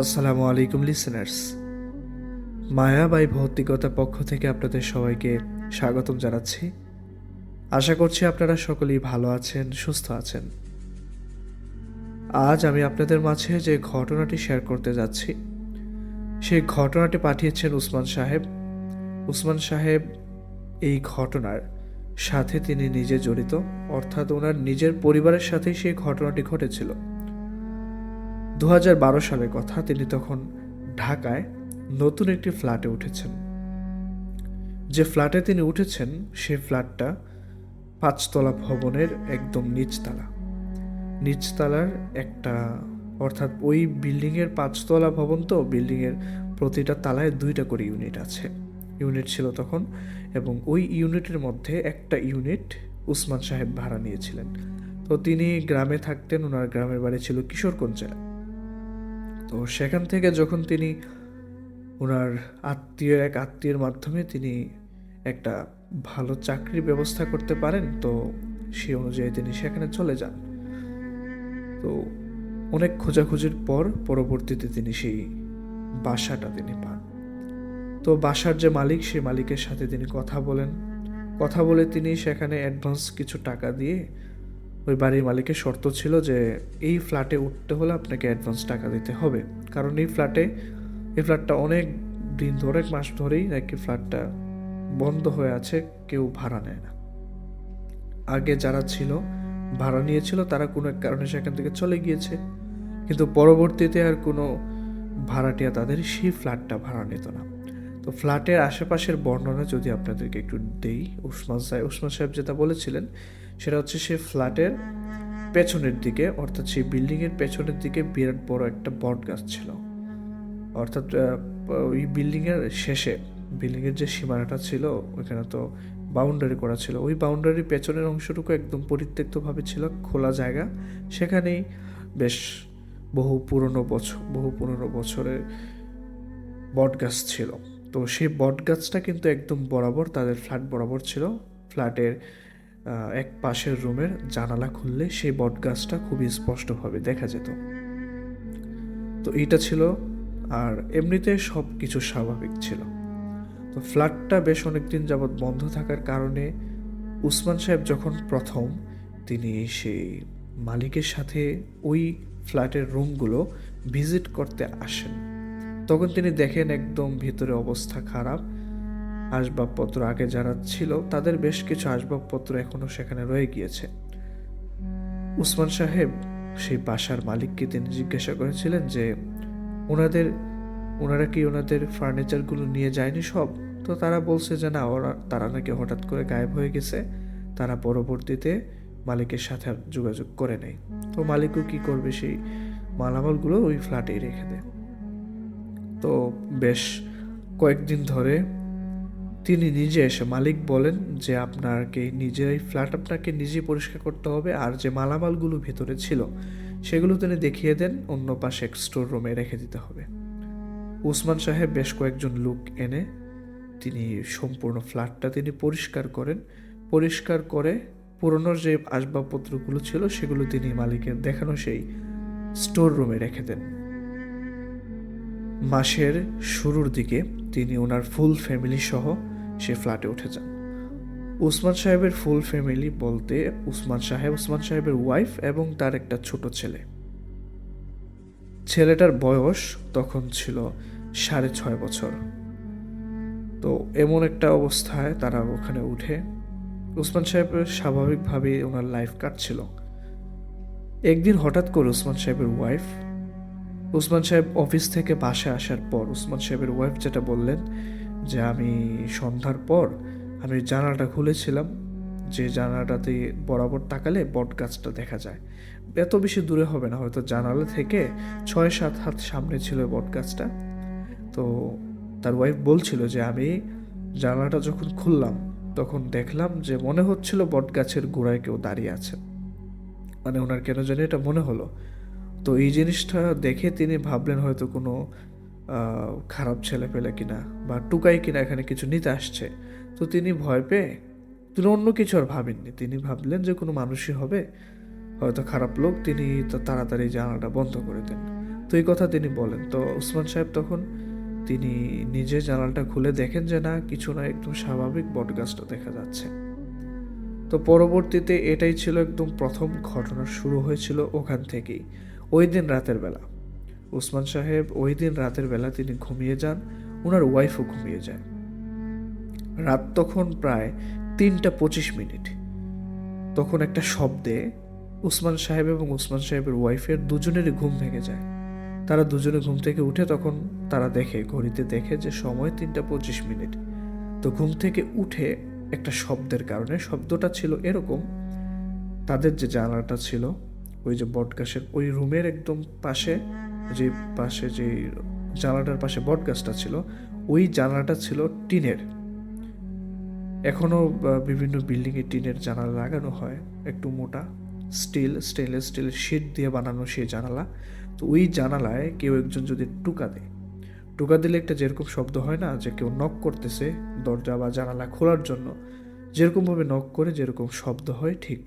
আসসালামু আলাইকুম listeners, Maya by ভৌতিকতার পক্ষ থেকে আপনাদের সবাইকে স্বাগতম জানাচ্ছি। আশা করছি আপনারা সকলেই ভালো আছেন, সুস্থ আছেন। আজ আমি আপনাদের মাঝে যে ঘটনাটি শেয়ার করতে যাচ্ছি সেই ঘটনাটি পাঠিয়েছেন উসমান সাহেব। উসমান সাহেব এই ঘটনার সাথে তিনি নিজে জড়িত, অর্থাৎ ওনার নিজের পরিবারের সাথেই সেই ঘটনাটি ঘটেছিল। 2012 সালের কথা। তিনি তখন ঢাকায় নতুন একটি ফ্ল্যাটে উঠেছেন। যে ফ্ল্যাটে তিনি উঠেছেন সেই ফ্ল্যাটটা 5 তলা ভবনের একদম নিচতলার একটা, অর্থাৎ ওই বিল্ডিংয়ের 5 তলা ভবন, তো বিল্ডিংয়ের প্রতিটা তালায় 2টা করে ইউনিট ছিল তখন, এবং ওই ইউনিটের মধ্যে একটা ইউনিট উসমান সাহেব ভাড়া নিয়েছিলেন। তো তিনি গ্রামে থাকতেন, ওনার গ্রামের বাড়ি ছিল কিশোরগঞ্জ জেলায়। তো সেখান থেকে যখন তিনি ওনার এক আত্মীয়ের মাধ্যমে তিনি একটা ভালো চাকরির ব্যবস্থা করতে পারেন, তো সেই অনুযায়ী তিনি সেখানে চলে যান। তো অনেক খোঁজাখুঁজির পর পরবর্তীতে তিনি সেই বাসাটা তিনি পান। তো বাসার যে মালিক, সেই মালিকের সাথে তিনি কথা বলে তিনি সেখানে অ্যাডভান্স কিছু টাকা দিয়ে, ওই বাড়ির মালিকের শর্ত ছিল যে এই ফ্ল্যাটে উঠতে হলে আপনাকে অ্যাডভান্স টাকা দিতে হবে, কারণ এই ফ্ল্যাটটা অনেক দিন ধরে, মাস ধরেই নাকি ফ্ল্যাটটা বন্ধ হয়ে আছে, কেউ ভাড়া নেয় না। আগে যারা ছিল ভাড়া নিয়েছিল তারা কোনো এক কারণে সেখান থেকে চলে গিয়েছে, কিন্তু পরবর্তীতে আর কোনো ভাড়াটিয়া তাদের সেই ফ্ল্যাটটা ভাড়া নিত না। তো ফ্ল্যাটের আশেপাশের বর্ণনা যদি আপনাদেরকে একটু দেই, উসমান সাহেব যেটা বলেছিলেন সেটা হচ্ছে, সে ফ্ল্যাটের পেছনের দিকে, অর্থাৎ সেই বিল্ডিংয়ের পেছনের দিকে বিরাট বড় একটা বট গাছ ছিল। অর্থাৎ ওই বিল্ডিংয়ের শেষে, বিল্ডিংয়ের যে সীমানাটা ছিল ওইখানে তো বাউন্ডারি করা ছিল, ওই বাউন্ডারির পেছনের অংশটুকু একদম পরিত্যক্তভাবে ছিল, খোলা জায়গা। সেখানেই বেশ বহু পুরনো বছরের বট গাছ ছিল। তো সেই বট গাছটা কিন্তু একদম বরাবর তাদের ফ্ল্যাট বরাবর ছিল। ফ্ল্যাটের এক পাশের রুমের জানালা খুললে সেই বট গাছটা খুবই স্পষ্টভাবে দেখা যেত। তো এইটা ছিল, আর এমনিতে সব কিছু স্বাভাবিক ছিল। তো ফ্ল্যাটটা বেশ অনেকদিন যাবৎ বন্ধ থাকার কারণে উসমান সাহেব যখন প্রথম তিনি সেই মালিকের সাথে ওই ফ্ল্যাটের রুমগুলো ভিজিট করতে আসেন, তখন তিনি দেখেন একদম ভিতরে অবস্থা খারাপ। আসবাবপত্র আগে যারা ছিল তাদের বেশ কিছু আসবাবপত্র এখনো সেখানে রয়ে গিয়েছে। উসমান সাহেব সেই বাসার মালিককে তিনি জিজ্ঞাসা করেছিলেন যে ওনারা কি ওনাদের ফার্নিচারগুলো নিয়ে যায়নি সব? তো তারা বলছে যে না, তারা নাকি হঠাৎ করে গায়েব হয়ে গেছে, তারা পরবর্তীতে মালিকের সাথে আর যোগাযোগ করে নেই। তো মালিকও কি করবে, সেই মালামালগুলো ওই ফ্ল্যাটেই রেখে দেয়। তো বেশ কয়েকদিন ধরে তিনি নিজে এসে, মালিক বলেন যে আপনাকে এই ফ্ল্যাট আপনাকে নিজে পরিষ্কার করতে হবে, আর যে মালামালগুলো ভেতরে ছিল সেগুলো তিনি দেখিয়ে দেন, অন্য পাশে এক স্টোর রুমে রেখে দিতে হবে। উসমান সাহেব বেশ কয়েকজন লোক এনে তিনি সম্পূর্ণ ফ্ল্যাটটা তিনি পরিষ্কার করে পুরনো যে আসবাবপত্রগুলো ছিল সেগুলো তিনি মালিকের দেখানো সেই স্টোর রুমে রেখে দেন। মাসের শুরুর দিকে তিনি ওনার ফুল ফ্যামিলি সহ সে ফ্ল্যাটে উঠে যান। উসমান সাহেবের ফুল ফ্যামিলি বলতে উসমান সাহেবের ওয়াইফ এবং তার একটা ছোট ছেলে। ছেলেটার বয়স তখন ছিল 6.5 বছর। তো এমন একটা অবস্থায় তারা ওখানে উসমান সাহেবের স্বাভাবিকভাবেই ওনার লাইফ কাটছিল। একদিন হঠাৎ করে উসমান সাহেবের ওয়াইফ, উসমান সাহেব অফিস থেকে বাসায় আসার পর উসমান সাহেবের ওয়াইফ যেটা বললেন যে আমি সন্ধ্যার পর আমি জানালাটা খুলেছিলাম, যে জানালাটাতে বরাবর তাকালে বট গাছটা দেখা যায়, এত বেশি দূরে হবে না, হয়তো জানালা থেকে 6-7 হাত সামনে ছিল বট গাছটা। তো তার ওয়াইফ বলছিল যে আমি জানালাটা যখন খুললাম তখন দেখলাম যে মনে হচ্ছিল বট গাছের গোড়ায় কেউ দাঁড়িয়ে আছে, মানে ওনার কেন জানি এটা মনে হলো। তো এই জিনিসটা দেখে তিনি ভাবলেন হয়তো কোনো খারাপ ছেলে পেলে কিনা বা টুকাই কিনা এখানে কিছু নিতে আসছে। তো তিনি ভয় পেয়ে, তিনি অন্য কিছু আর ভাবেননি, তিনি ভাবলেন যে কোনো মানুষই হবে, হয়তো খারাপ লোক, তিনি তো তাড়াতাড়ি জানালাটা বন্ধ করে দেন। তো এই কথা তিনি বলেন। তো উসমান সাহেব তখন তিনি নিজে জানালাটা খুলে দেখেন যে না, কিছু না, একদম স্বাভাবিক বটগাছটা দেখা যাচ্ছে। তো পরবর্তীতে এটাই ছিল একদম প্রথম ঘটনা, শুরু হয়েছিল ওখান থেকেই। ওই দিন রাতের বেলা উসমান সাহেব, ওই দিন রাতের বেলা তিনি ঘুমিয়ে যান, ওনার ওয়াইফও ঘুমিয়ে যায়। রাত তখন প্রায় 3:25। তখন একটা শব্দে উসমান সাহেব এবং উসমান সাহেবের ওয়াইফের দুজনেরই ঘুম ভেঙে যায়। তারা দুজনে ঘুম থেকে উঠে তখন তারা দেখে, ঘড়িতে দেখে যে সময় 3:25। তো ঘুম থেকে উঠে একটা শব্দের কারণে, শব্দটা ছিল এরকম, তাদের যে জানালাটা ছিল ওই যে বটগাছের ওই রুমের একদম পাশে, যে জানালাটার পাশে বটগাছটা ছিল, ওই জানালাটা ছিল টিনের। এখনও বিভিন্ন বিল্ডিংয়ে টিনের জানালা লাগানো হয়, একটু মোটা স্টেনলেস স্টিলের শিট দিয়ে বানানো সেই জানালা। তো ওই জানালায় কেউ একজন যদি টোকা দিলে একটা যেরকম শব্দ হয় না, যে কেউ নক করতেছে দরজা বা জানালা খোলার জন্য, যেরকমভাবে নক করে যেরকম শব্দ হয়, ঠিক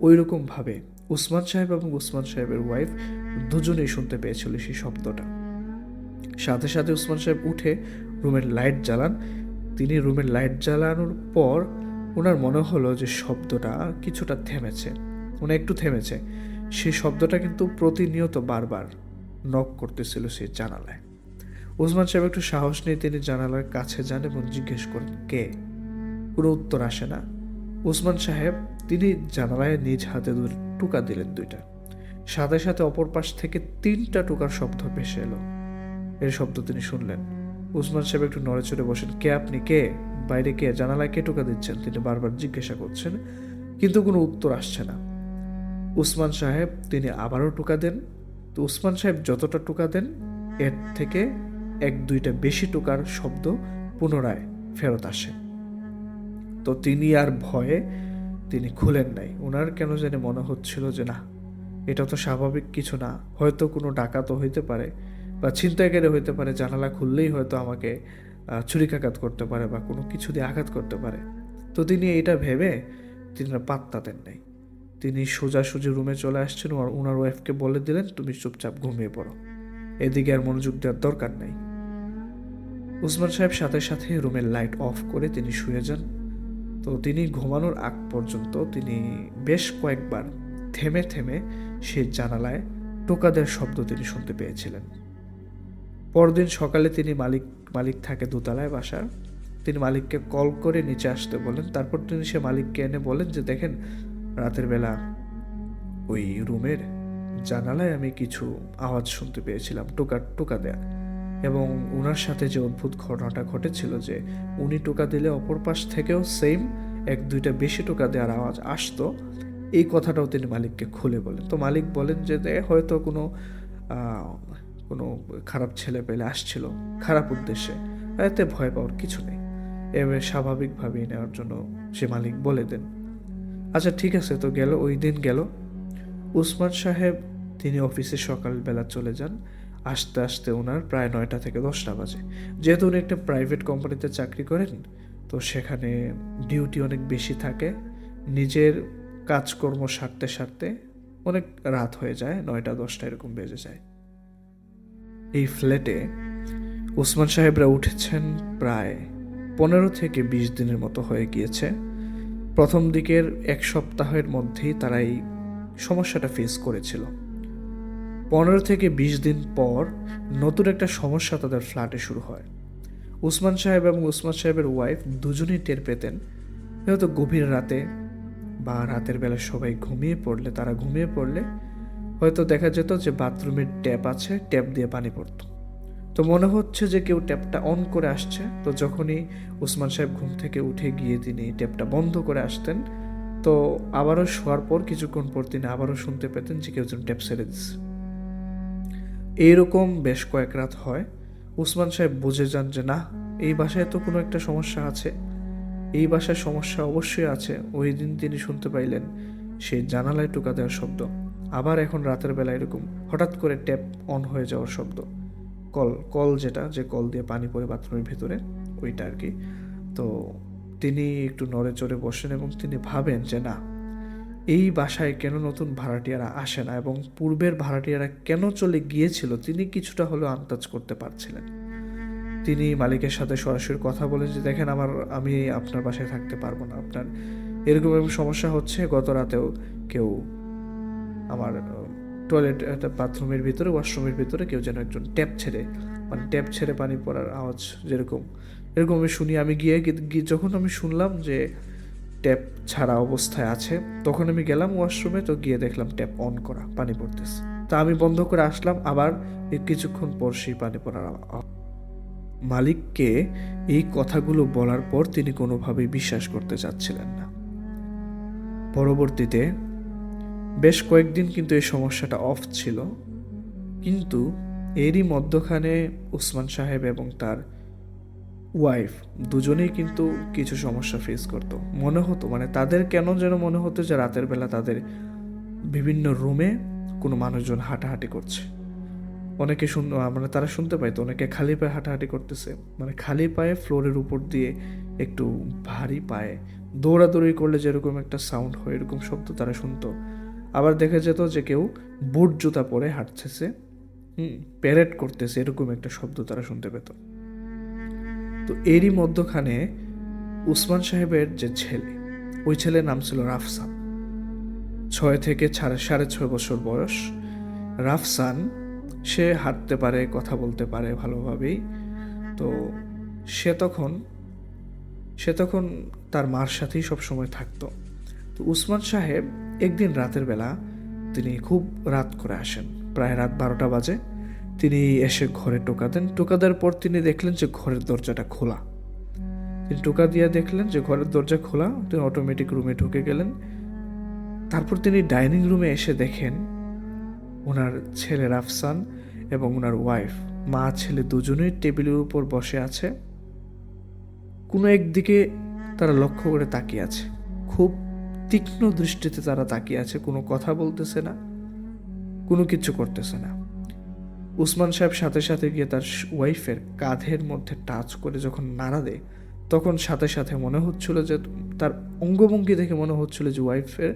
ওই রকমভাবে উসমান সাহেব এবং উসমান সাহেবের ওয়াইফ দুজনেই শুনতে পেয়েছিল সেই শব্দটা। সাথে সাথে উসমান সাহেব উঠে রুমের লাইট জ্বালান। তিনি রুমের লাইট জ্বালানোর পর ওনার মনে হলো যে শব্দটা কিছুটা থেমেছে, একটু থেমেছে। সেই শব্দটা কিন্তু প্রতিনিয়ত বারবার নক করতেছিল সেই জানালায়। উসমান সাহেব একটু সাহস নিয়ে তিনি জানালার কাছে যান এবং জিজ্ঞেস করেন কে। কোনো উত্তর আসে না। উসমান সাহেব তিনি জানালায় নিজ হাতে টোকা দিলেন 2টা। সাথে সাথে অপর পাশ থেকে 3টা টোকার শব্দ ভেসে এলো। এর শব্দ তিনি শুনলেন। উসমান সাহেব একটু নড়ে চড়ে বসেন। কে আপনি? কে? বাইরে কে? জানালায় কে টোকা দিচ্ছেন? তিনি বারবার জিজ্ঞাসা করছেন, কিন্তু কোনো উত্তর আসছে না। উসমান সাহেব তিনি আবারও টোকা দেন। তো উসমান সাহেব যতটা টোকা দেন এর থেকে 1-2টা বেশি টোকার শব্দ পুনরায় ফেরত আসে। তো তিনি আর ভয়ে তিনি খুলেন নাই। ওনার কেন জানি মনে হচ্ছিল যে না, এটা তো স্বাভাবিক কিছু না, হয়তো কোনো ডাকাতও হইতে পারে বা ছিনতাইকারী হইতে পারে, জানালা খুললেই হয়তো আমাকে ছুরিকাঘাত করতে পারে বা কোনো কিছু দিয়ে আঘাত করতে পারে। তো তিনি এটা ভেবে তিনি পাত্তা দেন নাই। তিনি সোজাসুজি রুমে চলে আসছেন, ওনার ওয়াইফকে বলে দিলেন তুমি চুপচাপ ঘুমিয়ে পড়ো, এদিকে আর মনোযোগ দেওয়ার দরকার নাই। উসমান সাহেব সাথে সাথে রুমের লাইট অফ করে তিনি শুয়ে যান। তো তিনি ঘুমানোর আগ পর্যন্ত তিনি বেশ কয়েকবার থেমে থেমে সেই জানালায় টোকাদের শব্দ তিনি শুনতে পেয়েছিলেন। পরদিন সকালে তিনি মালিক থাকে দোতলায় বাসার, তিনি মালিককে কল করে নিচে আসতে বলেন। তারপর তিনি সে মালিককে এনে বলেন যে দেখেন, রাতের বেলা ওই রুমের জানালায় আমি কিছু আওয়াজ শুনতে পেয়েছিলাম, টোকা দেয়া, এবং ওনার সাথে যে অদ্ভুত ঘটনাটা ঘটেছিল যে উনি টোকা দিলে অপর পাশ থেকেও সেম 1-2টা বেশি টোকা দেওয়ার আওয়াজ আসতো, এই কথাটাও তিনি মালিককে খুলে বলেন। তো মালিক বলেন যে হয়তো কোনো খারাপ ছেলে পেলে আসছিল খারাপ উদ্দেশ্যে, এতে ভয় পাওয়ার কিছু নেই, এভাবে স্বাভাবিকভাবেই নেওয়ার জন্য সে মালিক বলে দেন। আচ্ছা ঠিক আছে। তো গেল, ওই দিন গেল। উসমান সাহেব তিনি অফিসে সকালবেলা চলে যান। আস্তে আস্তে ওনার প্রায় 9টা থেকে 10টা বাজে। যেহেতু উনি একটা প্রাইভেট কোম্পানিতে চাকরি করেন, তো সেখানে ডিউটি অনেক বেশি থাকে, নিজের কাজকর্ম সারতে সারতে অনেক রাত হয়ে যায়, 9টা-10টা এরকম বেজে যায়। এই ফ্ল্যাটে উসমান সাহেবরা উঠেছেন প্রায় 15 থেকে 20 দিনের মতো হয়ে গিয়েছে। প্রথম দিকের 1 সপ্তাহের মধ্যেই তারা এই সমস্যাটা ফেস করেছিল। 15 থেকে 20 দিন পর নতুন একটা সমস্যা তাদের ফ্ল্যাটে শুরু হয়। উসমান সাহেব এবং উসমান সাহেবের ওয়াইফ দুজনেই টের পেতেন হয়তো গভীর রাতে বা রাতের বেলা সবাই তারা ঘুমিয়ে পড়লে হয়তো দেখা যেত যে বাথরুমের ট্যাপ আছে, ট্যাপ দিয়ে পানি পড়তো। তো মনে হচ্ছে যে কেউ ট্যাপটা অন করে আসছে। তো যখনই ওসমান সাহেব ঘুম থেকে উঠে গিয়ে তিনি ট্যাপটা বন্ধ করে আসতেন, তো আবারও শোয়ার পর কিছুক্ষণ পর তিনি আবারও শুনতে পেতেন যে কেউ যেন ট্যাপ ছেড়ে দিচ্ছে। এইরকম বেশ কয়েক রাত হয়। ওসমান সাহেব বুঝে যান যে না, এই বাসায় তো কোনো একটা সমস্যা আছে, এই বাসায় সমস্যা অবশ্যই আছে। ওই দিন তিনি শুনতে পাইলেন সেই জানালায় টোকা দেওয়ার শব্দ, আবার এখন রাতের বেলা এরকম হঠাৎ করে ট্যাপ অন হয়ে যাওয়ার শব্দ, কল যে কল দিয়ে পানি পড়ে বাথরুমের ভিতরে, ওইটা আর কি। তো তিনি একটু নড়ে চড়ে বসেন এবং তিনি ভাবেন যে না, এই বাসায় কেন নতুন ভাড়াটিয়ারা আসে না এবং পূর্বের ভাড়াটিয়ারা কেন চলে গিয়েছিল তিনি কিছুটা হলেও আন্দাজ করতে পারছিলেন। তিনি মালিকের সাথে সরাসরি কথা বলেন যে দেখেন, আমি আপনার বাসায় থাকতে পারবো না, আপনার এরকম এরকম সমস্যা হচ্ছে। গত রাতেও কেউ আমার টয়লেট বাথরুমের ভিতরে, ওয়াশরুমের ভিতরে কেউ যেন একজন ট্যাপ ছেড়ে পানি পড়ার আওয়াজ এরকম আমি শুনি। আমি যখন আমি শুনলাম যে ট্যাপ ছাড়া অবস্থায় আছে, তখন আমি গেলাম ওয়াশরুমে, তো গিয়ে দেখলাম ট্যাপ অন করা, পানি পড়তেছে। তা আমি বন্ধ করে আসলাম, আবার কিছুক্ষণ পর সেই পানি পড়ার মালিককে এই কথাগুলো বলার পর তিনি কোনোভাবেই বিশ্বাস করতে চাচ্ছিলেন না। পরবর্তীতে বেশ কয়েকদিন কিন্তু এই সমস্যাটা অফ ছিল, কিন্তু এরই মধ্যখানে ওসমান সাহেব এবং তার ওয়াইফ দুজনেই কিন্তু কিছু সমস্যা ফেস করতো। মনে হতো, মানে তাদের কেন যেন মনে হতো যে রাতের বেলা তাদের বিভিন্ন রুমে কোনো মানুষজন হাঁটাহাঁটি করছে। অনেকে মানে তারা শুনতে পাইতো অনেকে খালি পায়ে হাঁটাহাঁটি করতেছে, মানে খালি পায়ে ফ্লোরের উপর দিয়ে একটু ভারী পায়ে দৌড়াদৌড়ি করলে যেরকম একটা সাউন্ড হয় এরকম শব্দ তারা শুনতো। আবার দেখা যেত যে কেউ বুট জুতা পরে হাঁটতেছে, প্যারেড করতেছে, এরকম একটা শব্দ তারা শুনতে পেত। তো এরই মধ্যখানে ওসমান সাহেবের যে ছেলে, ওই ছেলের নাম ছিল রাফসান। 6 থেকে 6.5 বছর বয়স। রাফসান সে হাঁটতে পারে, কথা বলতে পারে ভালোভাবেই। তো সে তখন তার মার সাথেই সবসময় থাকতো। তো ওসমান সাহেব একদিন রাতের বেলা তিনি খুব রাত করে আসেন, প্রায় রাত 12টা বাজে। তিনি এসে ঘরে টোকা দেওয়ার পর তিনি দেখলেন যে ঘরের দরজাটা খোলা। তিনি টোকা দিয়ে দেখলেন যে ঘরের দরজা খোলা, তিনি অটোমেটিক রুমে ঢুকে গেলেন। তারপর তিনি ডাইনিং রুমে এসে দেখেন ওনার ছেলে রাফসান এবং ওনার ওয়াইফ, মা ছেলে দুজনেই টেবিলের উপর বসে আছে। কোনো একদিকে তারা লক্ষ্য করে তাকিয়ে আছে, খুব তীক্ষ্ণ দৃষ্টিতে তারা তাকিয়ে আছে, কোনো কথা বলতেছে না, কোনো কিছু করতেছে না। ওসমান সাহেব সাথে সাথে গিয়ে তার ওয়াইফের কাঁধের মধ্যে টাচ করে যখন নাড়া দেয়, তখন সাথে সাথে মনে হচ্ছিল যে তার অঙ্গভঙ্গি দেখে মনে হচ্ছিল যে ওয়াইফের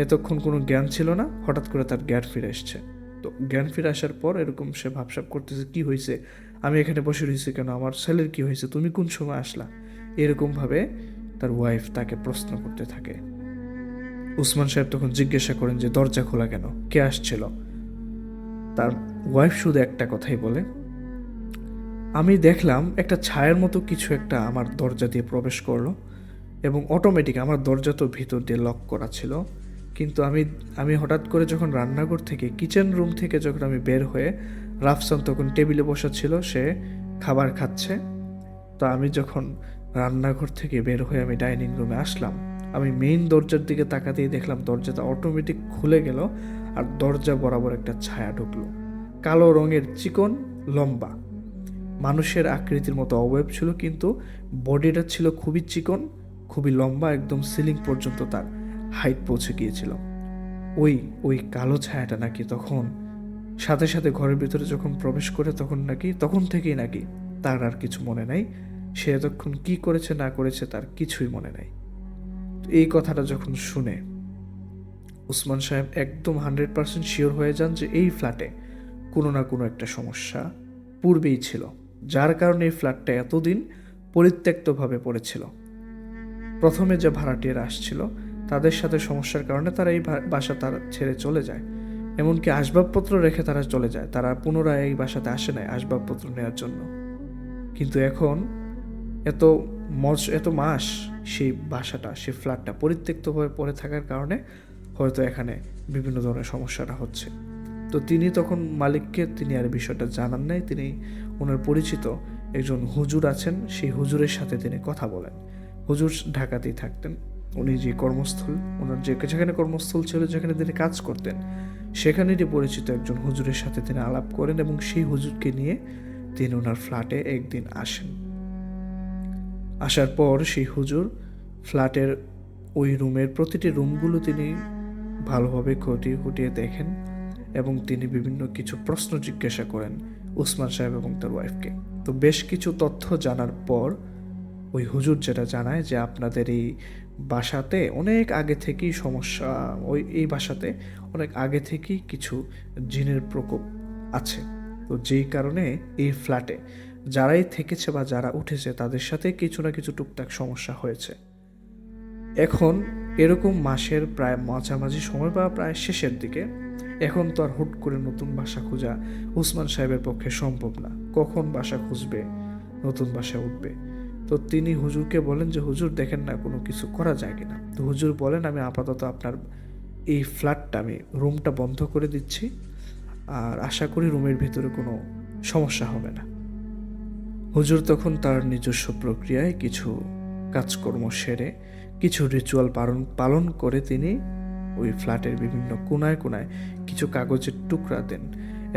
এতক্ষণ কোনো জ্ঞান ছিল না, হঠাৎ করে তার জ্ঞান ফিরে এসছে। তো জ্ঞান ফিরে আসার পর এরকম সে ভাবসাব করতেছে, কি হয়েছে, আমি এখানে বসে রয়েছি কেন, আমার ছেলের কি হয়েছে, তুমি কোন সময় আসলা, এরকমভাবে তার ওয়াইফ তাকে প্রশ্ন করতে থাকে। ওসমান সাহেব তখন জিজ্ঞাসা করেন যে দরজা খোলা কেন, কে আসছিল। তার ওয়াইফ শুধু একটা কথাই বলে, আমি দেখলাম একটা ছায়ার মতো কিছু একটা আমার দরজা দিয়ে প্রবেশ করলো এবং অটোমেটিক আমার দরজা তো ভিতর দিয়ে লক করা ছিল, কিন্তু আমি হঠাৎ করে যখন রান্নাঘর থেকে, কিচেন রুম থেকে যখন আমি বের হয়ে, রাফসান তখন টেবিলে বসা ছিল, সে খাবার খাচ্ছে। তো আমি যখন রান্নাঘর থেকে বের হয়ে আমি ডাইনিং রুমে আসলাম, আমি মেইন দরজার দিকে তাকাতেই দেখলাম দরজাটা অটোমেটিক খুলে গেল আর দরজা বরাবর একটা ছায়া ঢুকলো। কালো রঙের, চিকন, লম্বা, মানুষের আকৃতির মতো অবয়ব ছিল, কিন্তু বডিটা ছিল খুবই চিকন, খুবই লম্বা, একদম সিলিং পর্যন্ত তার হাইট পৌঁছে গিয়েছিল। ওই কালো ছায়াটা নাকি তখন সাথে সাথে ঘরের ভিতরে যখন প্রবেশ করে তখন থেকেই নাকি তার আর কিছু মনে নাই, সে এতক্ষণ কি করেছে না করেছে তার কিছুই মনে নাই। এই কথাটা যখন শুনে ওসমান সাহেব একদম 100% শিওর হয়ে যান যে এই ফ্ল্যাটে কোনো না কোনো একটা সমস্যা পূর্বেই ছিল, যার কারণে এই ফ্ল্যাটটা এতদিন পরিত্যক্তভাবে পড়েছিল। প্রথমে যে ভাড়াটিয়ারা আসছিল তাদের সাথে সমস্যার কারণে তারা এই বাসা তারা ছেড়ে চলে যায়, এমনকি আসবাবপত্র রেখে তারা চলে যায়, তারা পুনরায় এই বাসাতে আসে নাই আসবাবপত্র নেওয়ার জন্য। কিন্তু এখন এত এত মাস সেই বাসাটা, সেই ফ্ল্যাটটা পরিত্যক্তভাবে পড়ে থাকার কারণে হয়তো এখানে বিভিন্ন ধরনের সমস্যাটা হচ্ছে। তো তিনি তখন মালিককে তিনি আর বিষয়টা জানান নাই। তিনি ওনার পরিচিত একজন হুজুর আছেন, সেই হুজুরের সাথে তিনি কথা বলেন। হুজুর ঢাকাতেই থাকতেন। উনি যে কর্মস্থল, ওনার যেখানে কর্মস্থল ছিল, যেখানে তিনি কাজ করতেন, সেখানেরই পরিচিত একজন হুজুরের সাথে তিনি আলাপ করেন এবং সেই হুজুরকে নিয়ে তিনি ওনার ফ্ল্যাটে একদিন আসেন। আসার পর সেই হুজুর ফ্ল্যাটের ওই রুমের প্রতিটি রুমগুলো তিনি ভালোভাবে খুঁটিয়ে দেখেন এবং তিনি বিভিন্ন কিছু প্রশ্ন জিজ্ঞাসা করেন উসমান সাহেব এবং তার ওয়াইফকে। তো বেশ কিছু তথ্য জানার পর ওই হুজুর যেটা জানায় যে আপনাদের এই বাসাতে অনেক আগে থেকেই সমস্যা, এই বাসাতে অনেক আগে থেকেই কিছু জিনের প্রকোপ আছে। তো যেই কারণে এই ফ্ল্যাটে যারাই থেকেছে বা যারা উঠেছে তাদের সাথে কিছু না কিছু টুকটাক সমস্যা হয়েছে। এখন এরকম মাসের প্রায় মাঝামাঝি সময় বা প্রায় শেষের দিকে, এখন তো আর হুট করে নতুন বাসা খোঁজা উসমান সাহেবের পক্ষে সম্ভব না। কখন বাসা খুঁজবে, নতুন বাসা উঠবে? তো তিনি হুজুরকে বলেন যে হুজুর দেখেন না কোনো কিছু করা যায় কিনা। তো হুজুর বলেন আমি আপাতত আপনার এই ফ্ল্যাটটা, আমি রুমটা বন্ধ করে দিচ্ছি, আর আশা করি রুমের ভিতরে কোনো সমস্যা হবে না। হুজুর তখন তার নিজস্ব প্রক্রিয়ায় কিছু কাজকর্ম সেরে, কিছু রিচুয়াল পালন করে তিনি ওই ফ্ল্যাটের বিভিন্ন কোনায় কোনায় কিছু কাগজের টুকরা দেন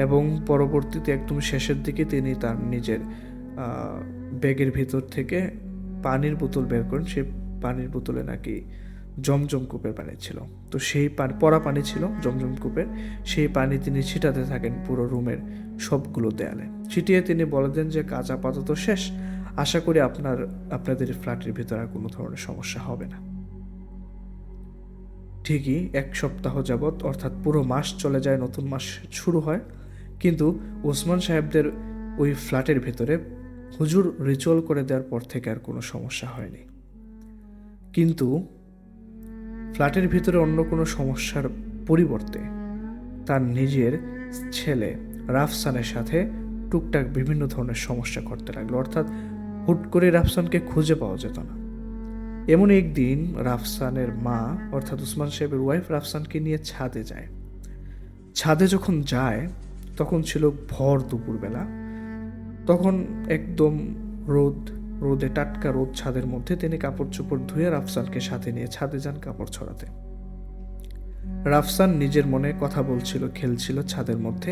এবং পরবর্তীতে একদম শেষের দিকে তিনি তার নিজের ব্যাগের ভিতর থেকে পানির বোতল বের করেন। সেই পানির বোতলে নাকি জমজম কূপের পানি ছিল। তো সেই পড়া পানি ছিল জমজম কূপের, সেই পানি তিনি ছিটাতে থাকেন পুরো রুমের সবগুলো দেয়ালে। ছিটিয়ে তিনি বলে দেন যে কাজ আপাতত শেষ, আশা করি আপনাদের ফ্ল্যাটের ভিতরে আর কোনো ধরনের সমস্যা হবে না। ঠিকই 1 সপ্তাহ যাবৎ, অর্থাৎ পুরো মাস চলে যায়, নতুন মাস শুরু হয়, কিন্তু ওসমান সাহেবদের ওই ফ্ল্যাটের ভিতরে হুজুর রিচুয়াল করে দেওয়ার পর থেকে আর কোনো সমস্যা হয়নি। কিন্তু ফ্ল্যাটের ভিতরে অন্য কোনো সমস্যার পরিবর্তে তার নিজের ছেলে রাফসানের সাথে টুকটাক বিভিন্ন ধরনের সমস্যা করতে লাগলো। অর্থাৎ হুট করে রাফসানকে খুঁজে পাওয়া যেত না। এমন একদিন রাফসানের মা, অর্থাৎ উসমান সাহেবের ওয়াইফ, রাফসানকে নিয়ে ছাদে যায়। ছাদে যখন যায় তখন ছিল ভর দুপুরবেলা। তখন একদম রোদে টাটকা রোদ ছাদের মধ্যে। তিনি কাপড় চোপড় ধুয়ে রাফসানকে সাথে নিয়ে ছাদে যান কাপড় ছড়াতে। রাফসান নিজের মনে কথা বলছিল, খেলছিল ছাদের মধ্যে।